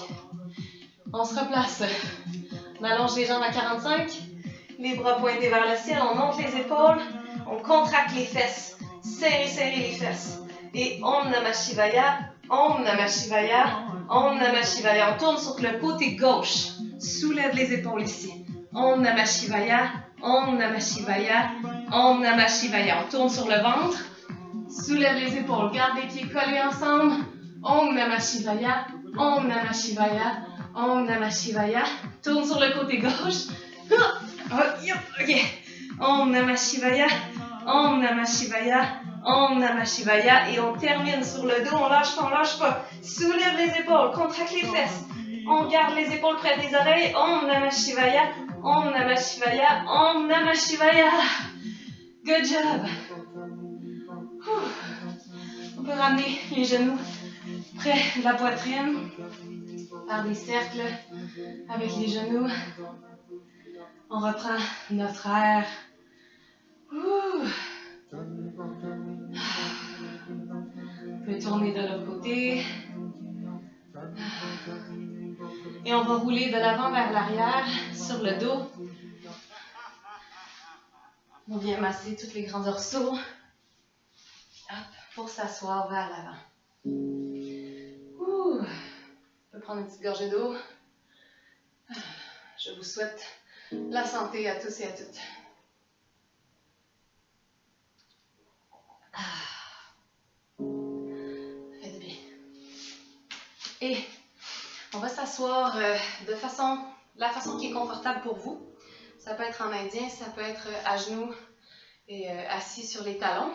on se replace. On allonge les jambes à 45. Les bras pointés vers le ciel. On monte les épaules. On contracte les fesses. Serrez les fesses. Et Om Namah Shivaya, Om Namah Shivaya, Om Namah Shivaya. On tourne sur le côté gauche. Soulève les épaules ici. Om Namah Shivaya, Om Namah Shivaya, Om Namah Shivaya. On tourne sur le ventre. Soulève les épaules. Garde les pieds collés ensemble. Om Namah Shivaya, Om Namah Shivaya, Om Namah Shivaya. Tourne sur le côté gauche. OK. Om Namah Shivaya, Om Namah Shivaya, Om Namah Shivaya. Et on termine sur le dos. On lâche pas. Soulève les épaules. Contracte les fesses. On garde les épaules près des oreilles. Om Namah Shivaya, Om Namah Shivaya, Om Namah Shivaya. Good job. On peut ramener les genoux près de la poitrine. Faire des cercles avec les genoux. On reprend notre air. On peut tourner de l'autre côté. Et on va rouler de l'avant vers l'arrière sur le dos. On vient masser tous les grands dorsaux. Pour s'asseoir vers l'avant. On peut prendre une petite gorgée d'eau. Je vous souhaite la santé à tous et à toutes. Ça fait du bien. Et on va s'asseoir de la façon qui est confortable pour vous. Ça peut être en indien, ça peut être à genoux et assis sur les talons.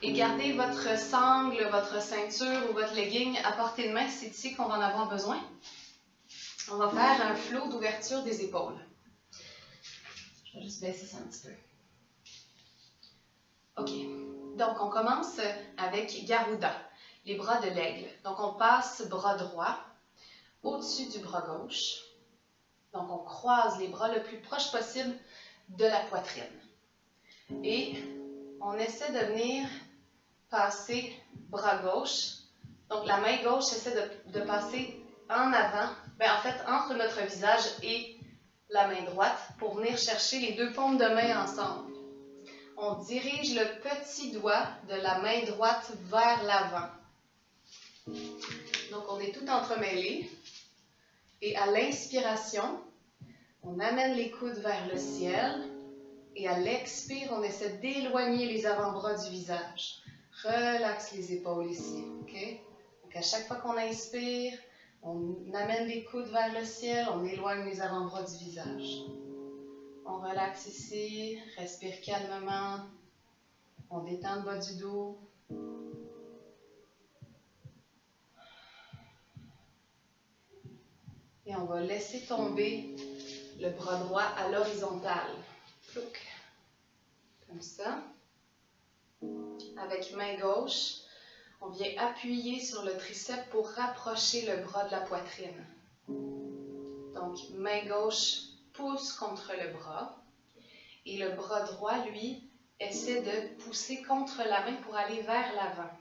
Et gardez votre sangle, votre ceinture ou votre legging à portée de main, c'est ici qu'on va en avoir besoin. On va faire un flow d'ouverture des épaules. Je vais juste baisser ça un petit peu. OK. Donc, on commence avec Garuda, les bras de l'aigle. Donc, on passe bras droit au-dessus du bras gauche. Donc, on croise les bras le plus proche possible de la poitrine. Et on essaie de venir passer bras gauche. Donc, la main gauche essaie de passer en avant, en fait, entre notre visage et la main droite pour venir chercher les deux paumes de main ensemble. On dirige le petit doigt de la main droite vers l'avant. Donc, on est tout entremêlés. Et à l'inspiration, on amène les coudes vers le ciel. Et à l'expire, on essaie d'éloigner les avant-bras du visage. Relaxe les épaules ici. Okay? Donc, à chaque fois qu'on inspire, on amène les coudes vers le ciel, on éloigne les avant-bras du visage. On relaxe ici, respire calmement. On détend le bas du dos. Et on va laisser tomber le bras droit à l'horizontale. Plouc. Comme ça. Avec main gauche, on vient appuyer sur le triceps pour rapprocher le bras de la poitrine. Donc, main gauche pousse contre le bras. Et le bras droit, lui, essaie de pousser contre la main pour aller vers l'avant.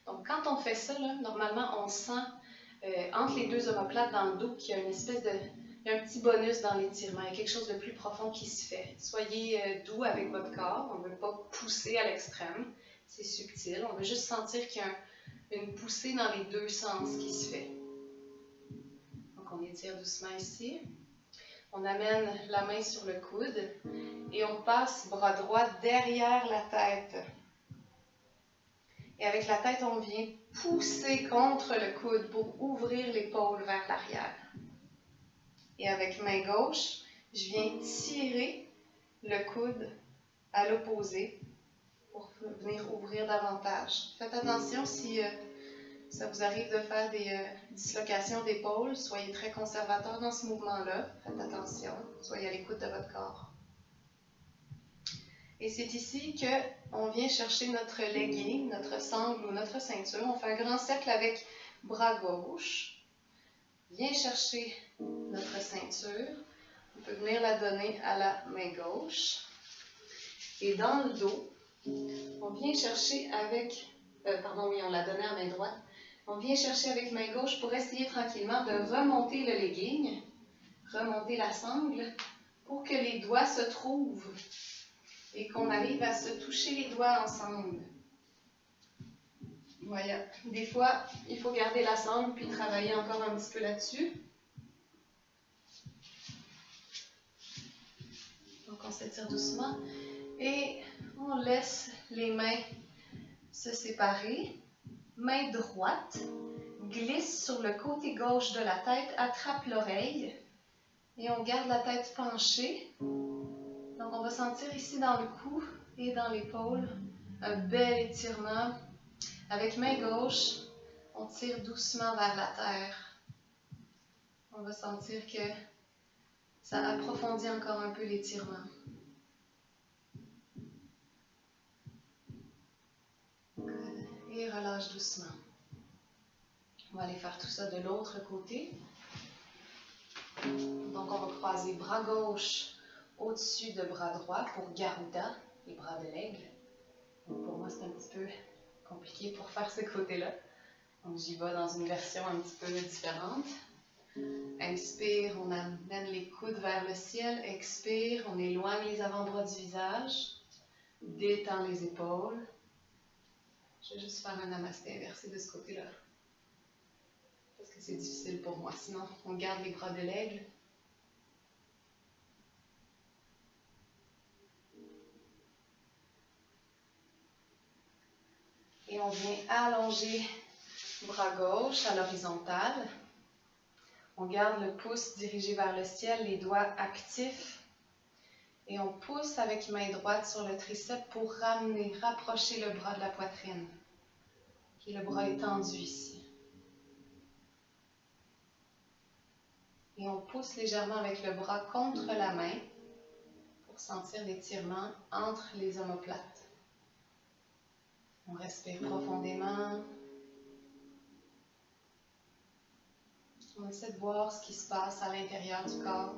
Donc, quand on fait ça, là, normalement, on sent entre les deux omoplates dans le dos, qu'il y a une espèce de... Il y a un petit bonus dans l'étirement, il y a quelque chose de plus profond qui se fait. Soyez doux avec votre corps, on ne veut pas pousser à l'extrême, c'est subtil, on veut juste sentir qu'il y a une poussée dans les deux sens qui se fait. Donc on étire doucement ici. On amène la main sur le coude et on passe bras droit derrière la tête. Et avec la tête, on vient pousser contre le coude pour ouvrir l'épaule vers l'arrière. Et avec main gauche, je viens tirer le coude à l'opposé pour venir ouvrir davantage. Faites attention si ça vous arrive de faire des dislocations d'épaule, soyez très conservateur dans ce mouvement-là. Faites attention, soyez à l'écoute de votre corps. Et c'est ici qu'on vient chercher notre legging, notre sangle ou notre ceinture. On fait un grand cercle avec bras gauche. Viens chercher notre ceinture. On peut venir la donner à la main gauche. Et dans le dos, on vient chercher avec... on l'a donné à main droite. On vient chercher avec main gauche pour essayer tranquillement de remonter le legging, remonter la sangle, pour que les doigts se trouvent et qu'on arrive à se toucher les doigts ensemble. Voilà. Des fois, il faut garder la sangle puis travailler encore un petit peu là-dessus. Donc, on s'étire doucement et on laisse les mains se séparer. Main droite, glisse sur le côté gauche de la tête, attrape l'oreille et on garde la tête penchée. Donc, on va sentir ici dans le cou et dans l'épaule un bel étirement. Avec main gauche, on tire doucement vers la terre. On va sentir que ça approfondit encore un peu l'étirement. Et relâche doucement. On va aller faire tout ça de l'autre côté. Donc, on va croiser bras gauche au-dessus de bras droit pour Garuda, les bras de l'aigle. Donc, pour moi, c'est un petit peu compliqué pour faire ce côté-là. Donc, j'y vais dans une version un petit peu différente. Inspire, on amène les coudes vers le ciel. Expire, on éloigne les avant-bras du visage. Détend les épaules. Je vais juste faire un namasté inversé de ce côté-là. Parce que c'est difficile pour moi. Sinon, on garde les bras de l'aigle. Et on vient allonger bras gauche à l'horizontale. On garde le pouce dirigé vers le ciel, les doigts actifs. Et on pousse avec main droite sur le triceps pour ramener, rapprocher le bras de la poitrine. Et le bras est tendu ici. Et on pousse légèrement avec le bras contre la main pour sentir l'étirement entre les omoplates. On respire profondément. On essaie de voir ce qui se passe à l'intérieur du corps.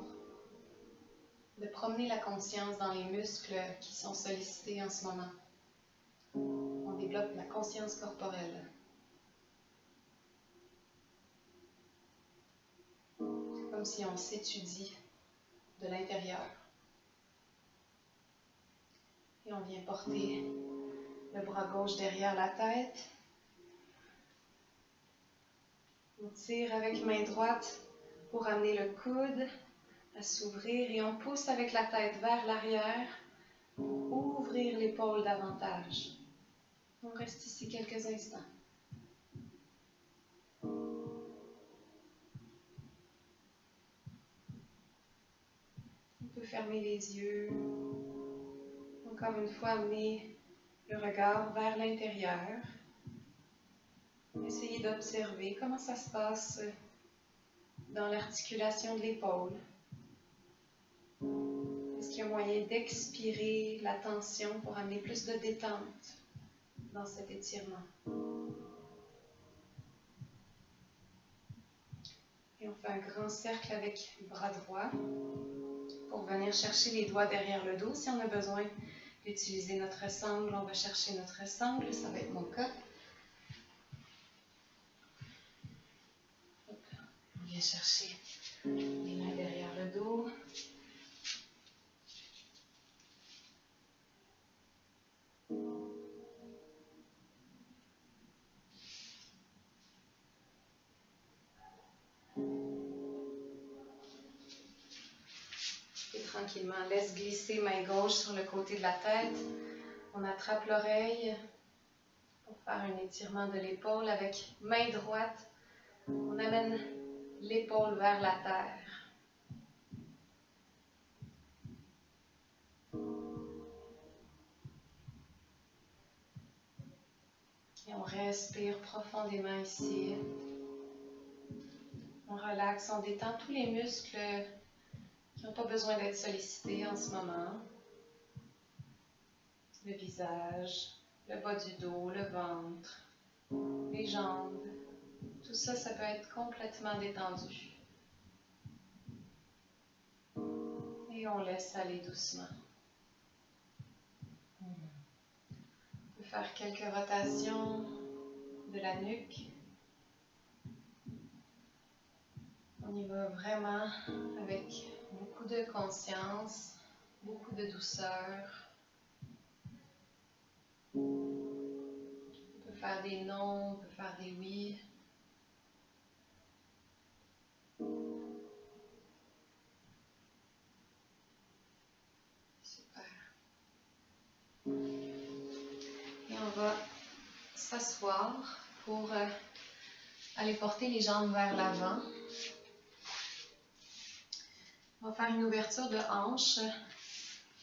De promener la conscience dans les muscles qui sont sollicités en ce moment. On développe la conscience corporelle. Comme si on s'étudie de l'intérieur. Et on vient porter le bras gauche derrière la tête. On tire avec main droite pour amener le coude à s'ouvrir et on pousse avec la tête vers l'arrière pour ouvrir l'épaule davantage. On reste ici quelques instants. On peut fermer les yeux. Encore une fois, amener le regard vers l'intérieur. Essayez d'observer comment ça se passe dans l'articulation de l'épaule. Est-ce qu'il y a moyen d'expirer la tension pour amener plus de détente dans cet étirement? Et on fait un grand cercle avec bras droit pour venir chercher les doigts derrière le dos. Si on a besoin d'utiliser notre sangle, on va chercher notre sangle. Ça va être mon cas. Viens chercher les mains derrière le dos. Et tranquillement, laisse glisser main gauche sur le côté de la tête. On attrape l'oreille pour faire un étirement de l'épaule avec main droite. On amène l'épaule vers la terre. Et on respire profondément ici. On relaxe, on détend tous les muscles qui n'ont pas besoin d'être sollicités en ce moment. Le visage, le bas du dos, le ventre, les jambes. Tout ça, ça peut être complètement détendu. Et on laisse aller doucement. On peut faire quelques rotations de la nuque. On y va vraiment avec beaucoup de conscience, beaucoup de douceur. On peut faire des non, on peut faire des oui. Super. Et on va s'asseoir pour aller porter les jambes vers l'avant. On va faire une ouverture de hanche.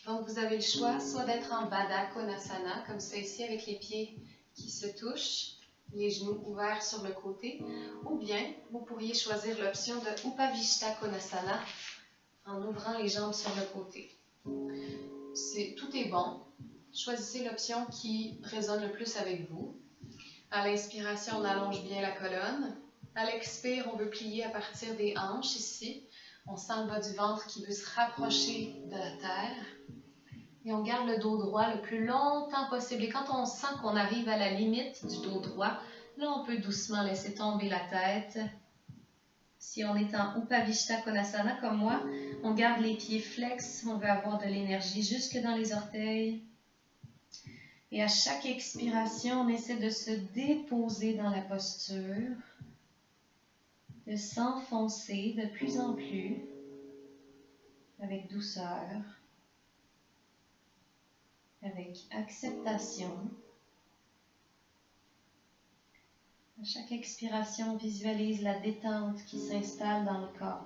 Donc, vous avez le choix soit d'être en Baddha Konasana, comme ça ici, avec les pieds qui se touchent, les genoux ouverts sur le côté, ou bien vous pourriez choisir l'option de Upavishta Konasana en ouvrant les jambes sur le côté. Tout est bon. Choisissez l'option qui résonne le plus avec vous. À l'inspiration, on allonge bien la colonne. À l'expire, on veut plier à partir des hanches ici. On sent le bas du ventre qui veut se rapprocher de la terre. Et on garde le dos droit le plus longtemps possible. Et quand on sent qu'on arrive à la limite du dos droit, là, on peut doucement laisser tomber la tête. Si on est en Upavishta Konasana comme moi, on garde les pieds flex. On veut avoir de l'énergie jusque dans les orteils. Et à chaque expiration, on essaie de se déposer dans la posture, de s'enfoncer de plus en plus avec douceur, avec acceptation. À chaque expiration, on visualise la détente qui s'installe dans le corps.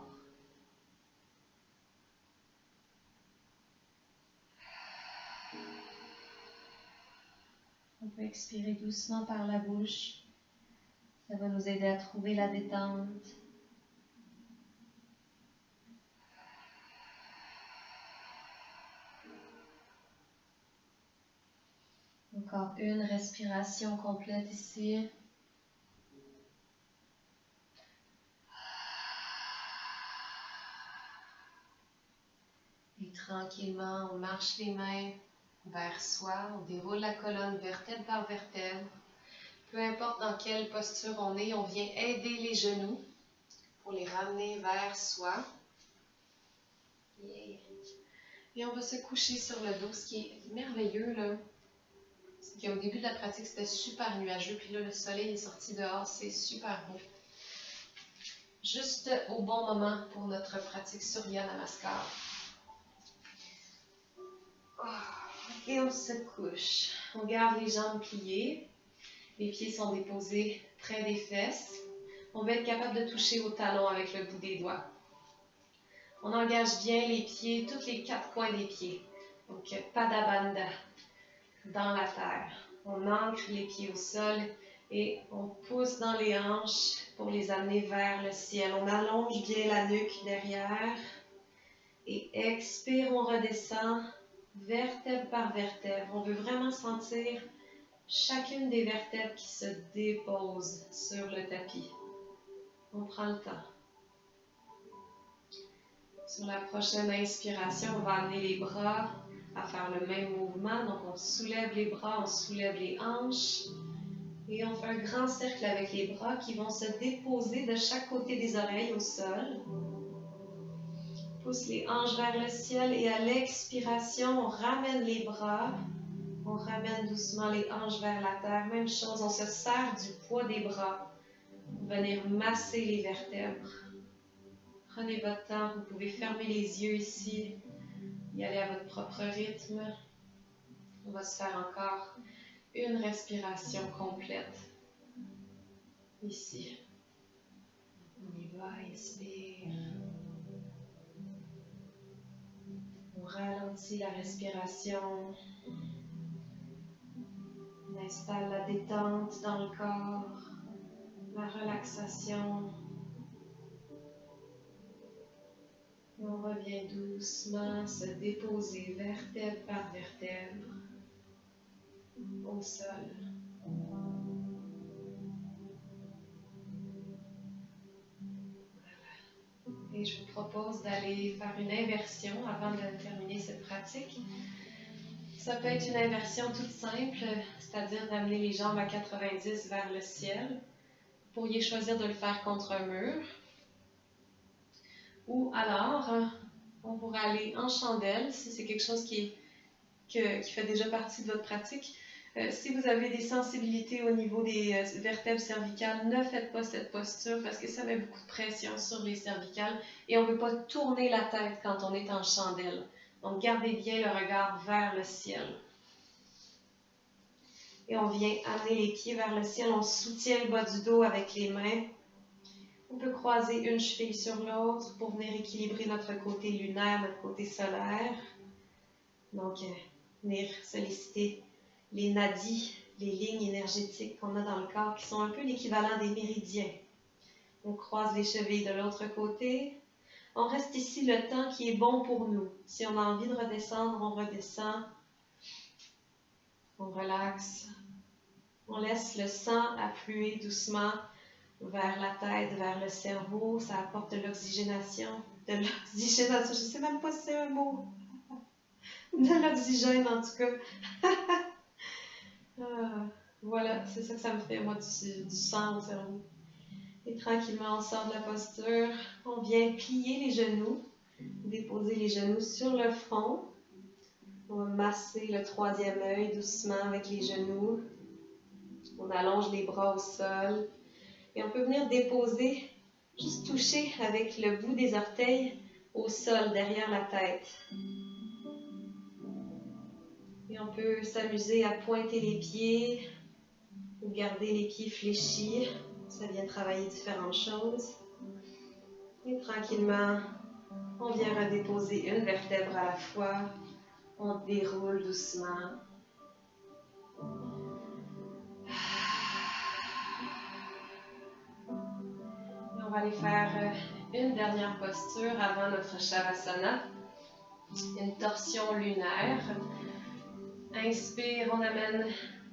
On peut expirer doucement par la bouche. Ça va nous aider à trouver la détente. Encore une respiration complète ici. Et tranquillement, on marche les mains vers soi, on déroule la colonne vertèbre par vertèbre. Peu importe dans quelle posture on est, on vient aider les genoux pour les ramener vers soi. Et on va se coucher sur le dos. Ce qui est merveilleux, là, c'est qu'au début de la pratique, c'était super nuageux. Puis là, le soleil est sorti dehors. C'est super beau. Juste au bon moment pour notre pratique Surya Namaskar. Et on se couche. On garde les jambes pliées. Les pieds sont déposés près des fesses. On va être capable de toucher au talon avec le bout des doigts. On engage bien les pieds, tous les 4 coins des pieds. Donc, Padabandha dans la terre. On ancre les pieds au sol et on pousse dans les hanches pour les amener vers le ciel. On allonge bien la nuque derrière. Et expire, on redescend vertèbre par vertèbre. On veut vraiment sentir chacune des vertèbres qui se déposent sur le tapis. On prend le temps. Sur la prochaine inspiration, on va amener les bras à faire le même mouvement. Donc, on soulève les bras, on soulève les hanches. Et on fait un grand cercle avec les bras qui vont se déposer de chaque côté des oreilles au sol. Pousse les hanches vers le ciel et à l'expiration, on ramène les bras. On ramène doucement les hanches vers la terre. Même chose, on se sert du poids des bras pour venir masser les vertèbres. Prenez votre temps, vous pouvez fermer les yeux ici, y aller à votre propre rythme. On va se faire encore une respiration complète. Ici. On y va, inspire. On ralentit la respiration. On installe la détente dans le corps, la relaxation. Et on revient doucement se déposer vertèbre par vertèbre au sol. Et je vous propose d'aller faire une inversion avant de terminer cette pratique. Ça peut être une inversion toute simple, c'est-à-dire d'amener les jambes à 90 vers le ciel. Vous pourriez choisir de le faire contre un mur. Ou alors, on pourrait aller en chandelle, si c'est quelque chose qui fait déjà partie de votre pratique. Si vous avez des sensibilités au niveau des vertèbres cervicales, ne faites pas cette posture parce que ça met beaucoup de pression sur les cervicales et on ne veut pas tourner la tête quand on est en chandelle. Donc, gardez bien le regard vers le ciel. Et on vient amener les pieds vers le ciel. On soutient le bas du dos avec les mains. On peut croiser une cheville sur l'autre pour venir équilibrer notre côté lunaire, notre côté solaire. Donc, venir solliciter les nadis, les lignes énergétiques qu'on a dans le corps qui sont un peu l'équivalent des méridiens. On croise les chevilles de l'autre côté. On reste ici le temps qui est bon pour nous. Si on a envie de redescendre, on redescend. On relaxe. On laisse le sang affluer doucement vers la tête, vers le cerveau. Ça apporte de l'oxygénation. Je ne sais même pas si c'est un mot. De l'oxygène, en tout cas. Voilà, c'est ça que ça me fait, moi, du sang au cerveau. Et tranquillement, on sort de la posture. On vient plier les genoux. Déposer les genoux sur le front. On va masser le troisième œil doucement avec les genoux. On allonge les bras au sol. Et on peut venir déposer, juste toucher avec le bout des orteils au sol, derrière la tête. Et on peut s'amuser à pointer les pieds ou garder les pieds fléchis. Ça vient travailler différentes choses. Et tranquillement, on vient redéposer une vertèbre à la fois. On déroule doucement. Et on va aller faire une dernière posture avant notre Shavasana. Une torsion lunaire. Inspire, on amène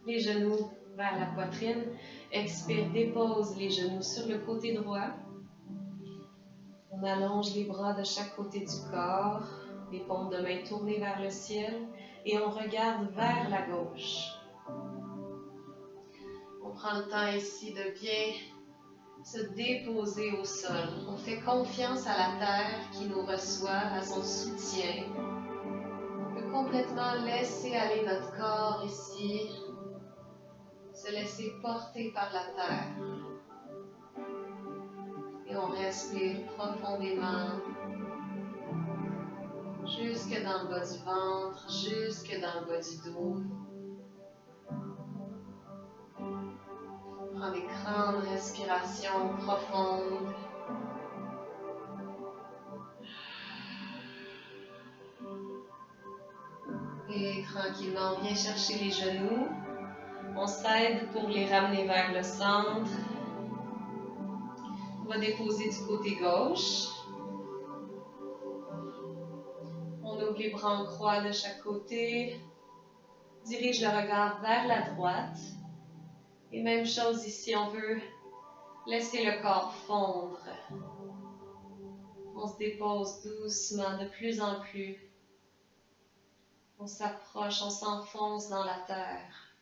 les genoux vers la poitrine. Expire, dépose les genoux sur le côté droit. On allonge les bras de chaque côté du corps, les paumes de main tournées vers le ciel et on regarde vers la gauche. On prend le temps ici de bien se déposer au sol. On fait confiance à la terre qui nous reçoit, à son soutien. On peut complètement laisser aller notre corps ici, se laisser porter par la terre. Et on respire profondément, jusque dans le bas du ventre, jusque dans le bas du dos. Prends des grandes respirations profondes. Et tranquillement, on vient chercher les genoux. On s'aide pour les ramener vers le centre. On va déposer du côté gauche. On ouvre les bras en croix de chaque côté. Dirige le regard vers la droite. Et même chose ici, on veut laisser le corps fondre. On se dépose doucement, de plus en plus. On s'approche, on s'enfonce dans la terre.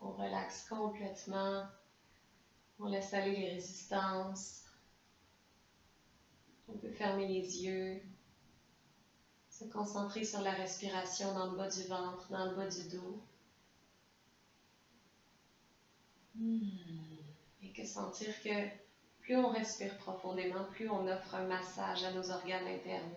On relaxe complètement. On laisse aller les résistances. On peut fermer les yeux. Se concentrer sur la respiration dans le bas du ventre, dans le bas du dos. Et que sentir que plus on respire profondément, plus on offre un massage à nos organes internes.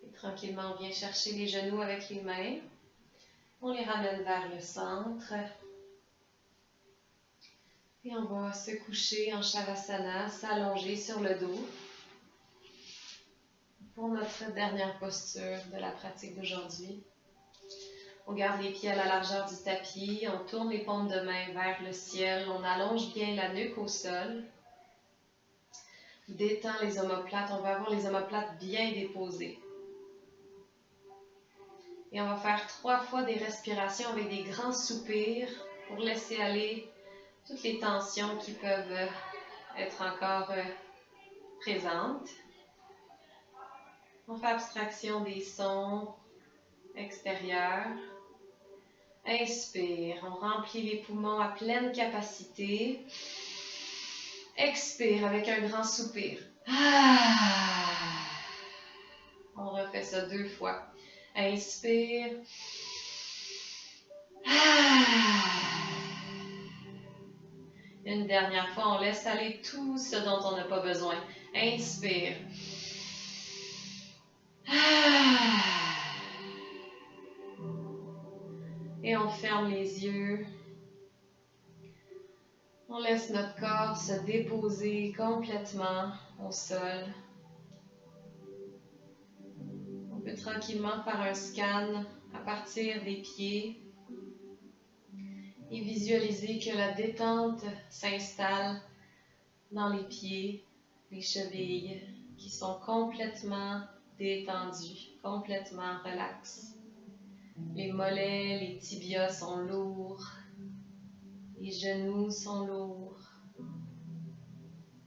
Et tranquillement, on vient chercher les genoux avec les mains. On les ramène vers le centre. Et on va se coucher en Shavasana, s'allonger sur le dos. Pour notre dernière posture de la pratique d'aujourd'hui. On garde les pieds à la largeur du tapis, on tourne les paumes de main vers le ciel, on allonge bien la nuque au sol. Détend les omoplates, on va avoir les omoplates bien déposées. Et on va faire 3 fois des respirations avec des grands soupirs pour laisser aller toutes les tensions qui peuvent être encore présentes. On fait abstraction des sons extérieurs. Inspire, on remplit les poumons à pleine capacité. Expire avec un grand soupir. On refait ça 2 fois. Inspire. Une dernière fois, on laisse aller tout ce dont on n'a pas besoin. Inspire. Et on ferme les yeux. On laisse notre corps se déposer complètement au sol. On peut tranquillement faire un scan à partir des pieds et visualiser que la détente s'installe dans les pieds, les chevilles qui sont complètement détendues, complètement relaxes. Les mollets, les tibias sont lourds. Les genoux sont lourds.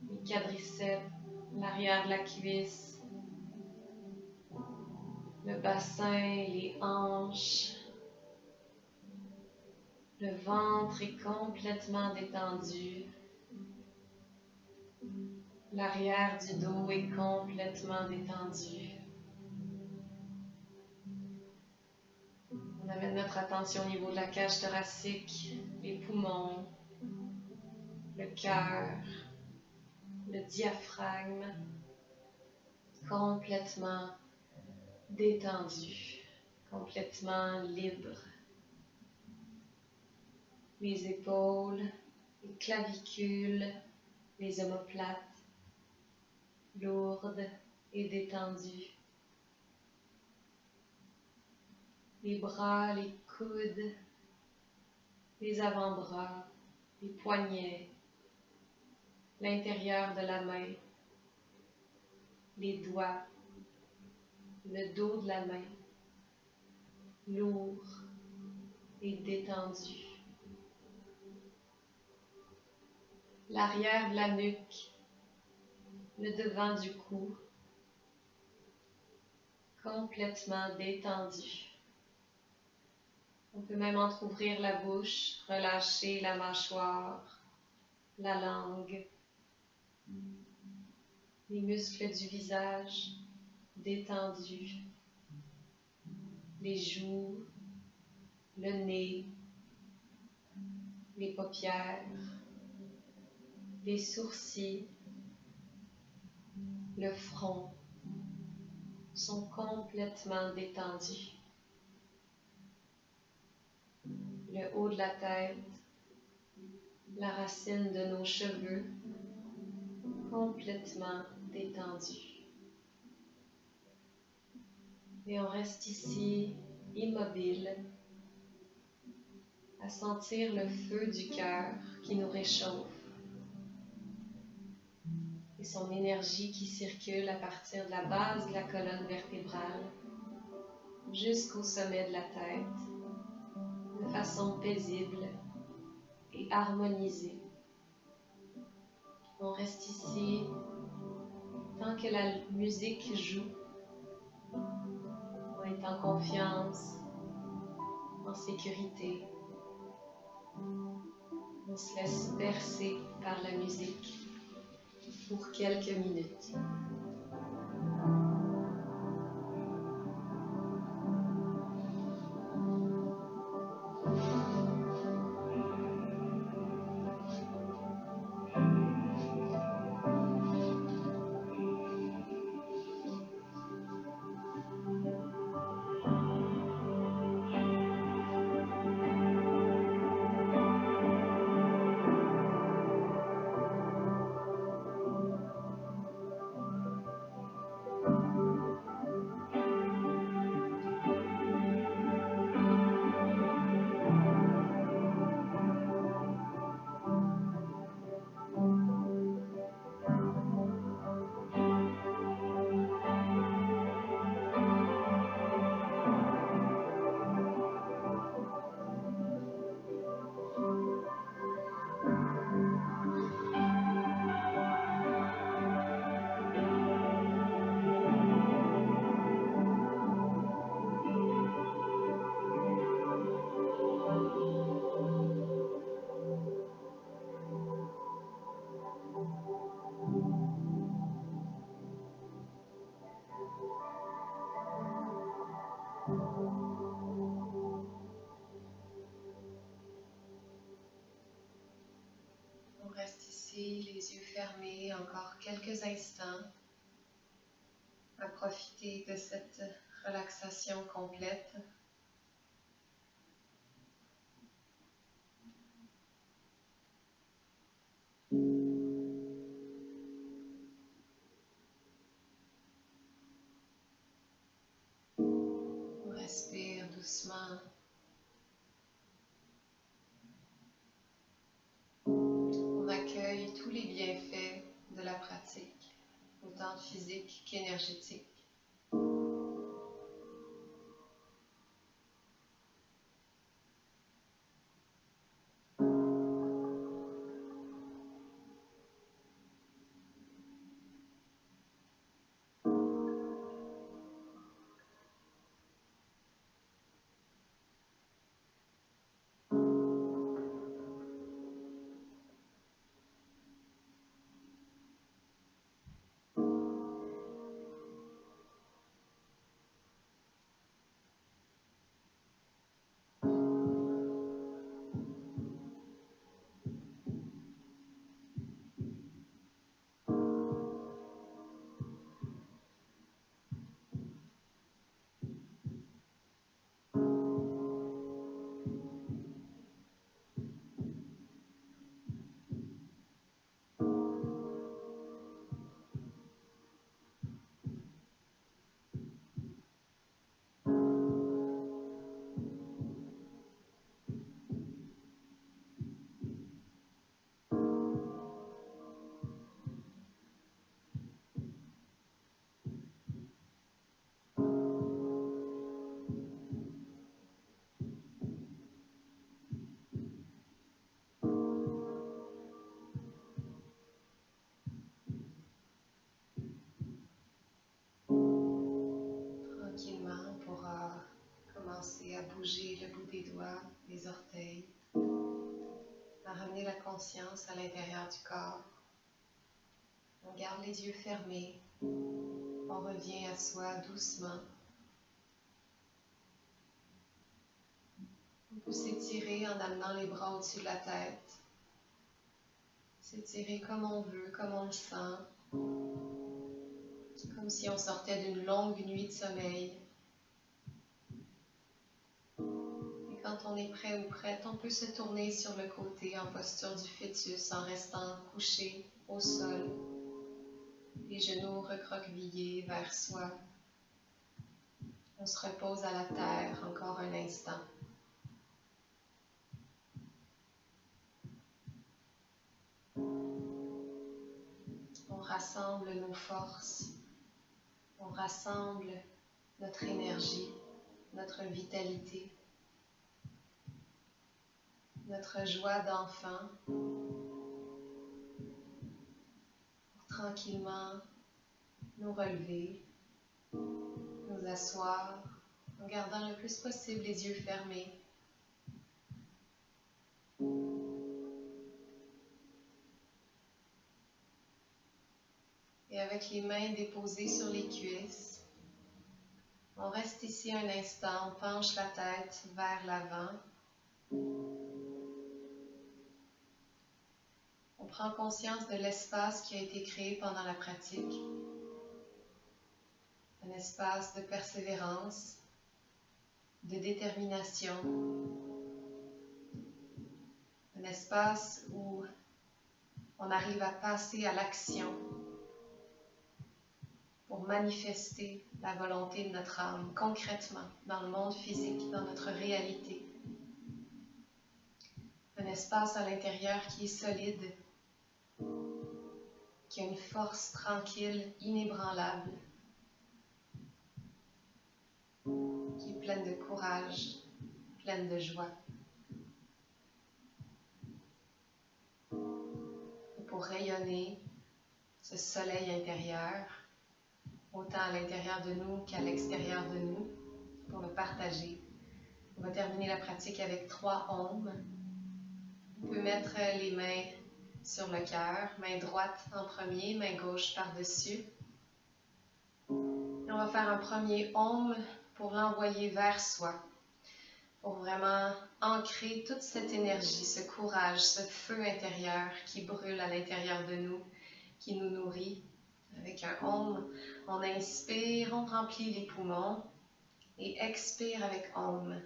Les quadriceps, l'arrière de la cuisse, le bassin, les hanches. Le ventre est complètement détendu. L'arrière du dos est complètement détendu. On amène notre attention au niveau de la cage thoracique, les poumons, le cœur, le diaphragme, complètement détendu, complètement libre. Les épaules, les clavicules, les omoplates, lourdes et détendues. Les bras, les coudes, les avant-bras, les poignets, l'intérieur de la main, les doigts, le dos de la main, lourd et détendu. L'arrière de la nuque, le devant du cou, complètement détendu. On peut même entrouvrir la bouche, relâcher la mâchoire, la langue, les muscles du visage détendus, les joues, le nez, les paupières, les sourcils, le front sont complètement détendus. Le haut de la tête, la racine de nos cheveux, complètement détendu. Et on reste ici, immobile, à sentir le feu du cœur qui nous réchauffe et son énergie qui circule à partir de la base de la colonne vertébrale jusqu'au sommet de la tête, de façon paisible et harmonisée. On reste ici Tant que la musique joue, on est en confiance, en sécurité. On se laisse bercer par la musique pour quelques minutes. On reste ici, les yeux fermés, encore quelques instants, à profiter de cette relaxation complète. On respire doucement. On accueille tous les bienfaits de la pratique, autant physique qu'énergétique. Tranquillement, on pourra commencer à bouger le bout des doigts, les orteils, à ramener la conscience à l'intérieur du corps. On garde les yeux fermés, on revient à soi doucement. On peut s'étirer en amenant les bras au-dessus de la tête, s'étirer comme on veut, comme on le sent, comme si on sortait d'une longue nuit de sommeil. Et quand on est prêt ou prête, on peut se tourner sur le côté en posture du fœtus en restant couché au sol, les genoux recroquevillés vers soi. On se repose à la terre encore un instant. On rassemble nos forces, on rassemble notre énergie, notre vitalité, notre joie d'enfant, pour tranquillement nous relever, nous asseoir, en gardant le plus possible les yeux fermés. Et avec les mains déposées sur les cuisses, on reste ici un instant, on penche la tête vers l'avant. On prend conscience de l'espace qui a été créé pendant la pratique. Un espace de persévérance, de détermination. Un espace où on arrive à passer à l'action pour manifester la volonté de notre âme concrètement dans le monde physique, dans notre réalité. Un espace à l'intérieur qui est solide, qui a une force tranquille, inébranlable, qui est pleine de courage, pleine de joie. Et pour rayonner ce soleil intérieur, autant à l'intérieur de nous qu'à l'extérieur de nous, pour le partager. On va terminer la pratique avec 3 ohms. On peut mettre les mains sur le cœur, main droite en premier, main gauche par-dessus. On va faire un premier ohm pour l'envoyer vers soi, pour vraiment ancrer toute cette énergie, ce courage, ce feu intérieur qui brûle à l'intérieur de nous, qui nous nourrit. Avec un ohm, on inspire, on remplit les poumons et expire avec ohm.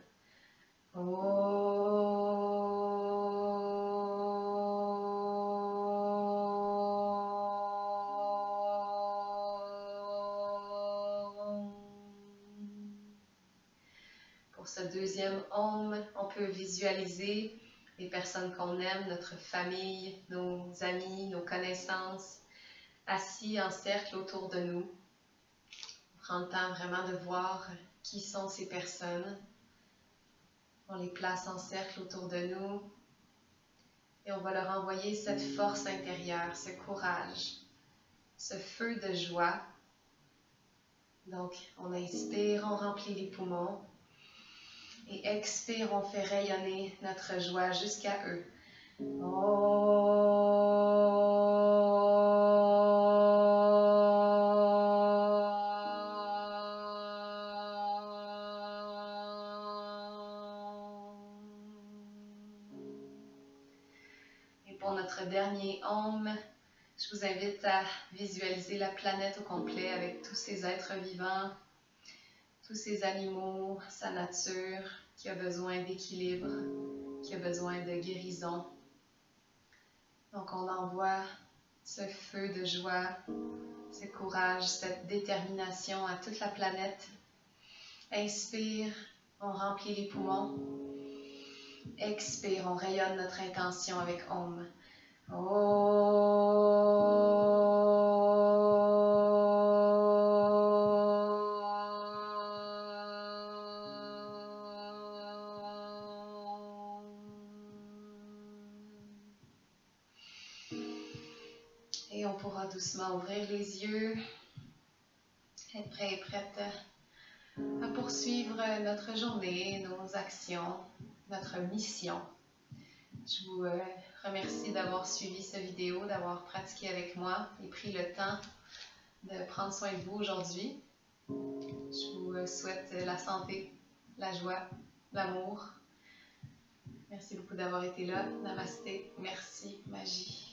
Pour ce deuxième ohm, on peut visualiser les personnes qu'on aime, notre famille, nos amis, nos connaissances, assis en cercle autour de nous. On prend le temps vraiment de voir qui sont ces personnes. On les place en cercle autour de nous et on va leur envoyer cette force intérieure, ce courage, ce feu de joie. Donc, on inspire, on remplit les poumons et expire, on fait rayonner notre joie jusqu'à eux. Pour notre dernier ohm, je vous invite à visualiser la planète au complet avec tous ces êtres vivants, tous ces animaux, sa nature qui a besoin d'équilibre, qui a besoin de guérison. Donc on envoie ce feu de joie, ce courage, cette détermination à toute la planète. Inspire, on remplit les poumons. Expire, on rayonne notre intention avec Om. Et on pourra doucement ouvrir les yeux, être prêt et prête à poursuivre notre journée, nos actions, notre mission. Je vous remercie d'avoir suivi cette vidéo, d'avoir pratiqué avec moi et pris le temps de prendre soin de vous aujourd'hui. Je vous souhaite la santé, la joie, l'amour. Merci beaucoup d'avoir été là. Namasté. Merci, magie.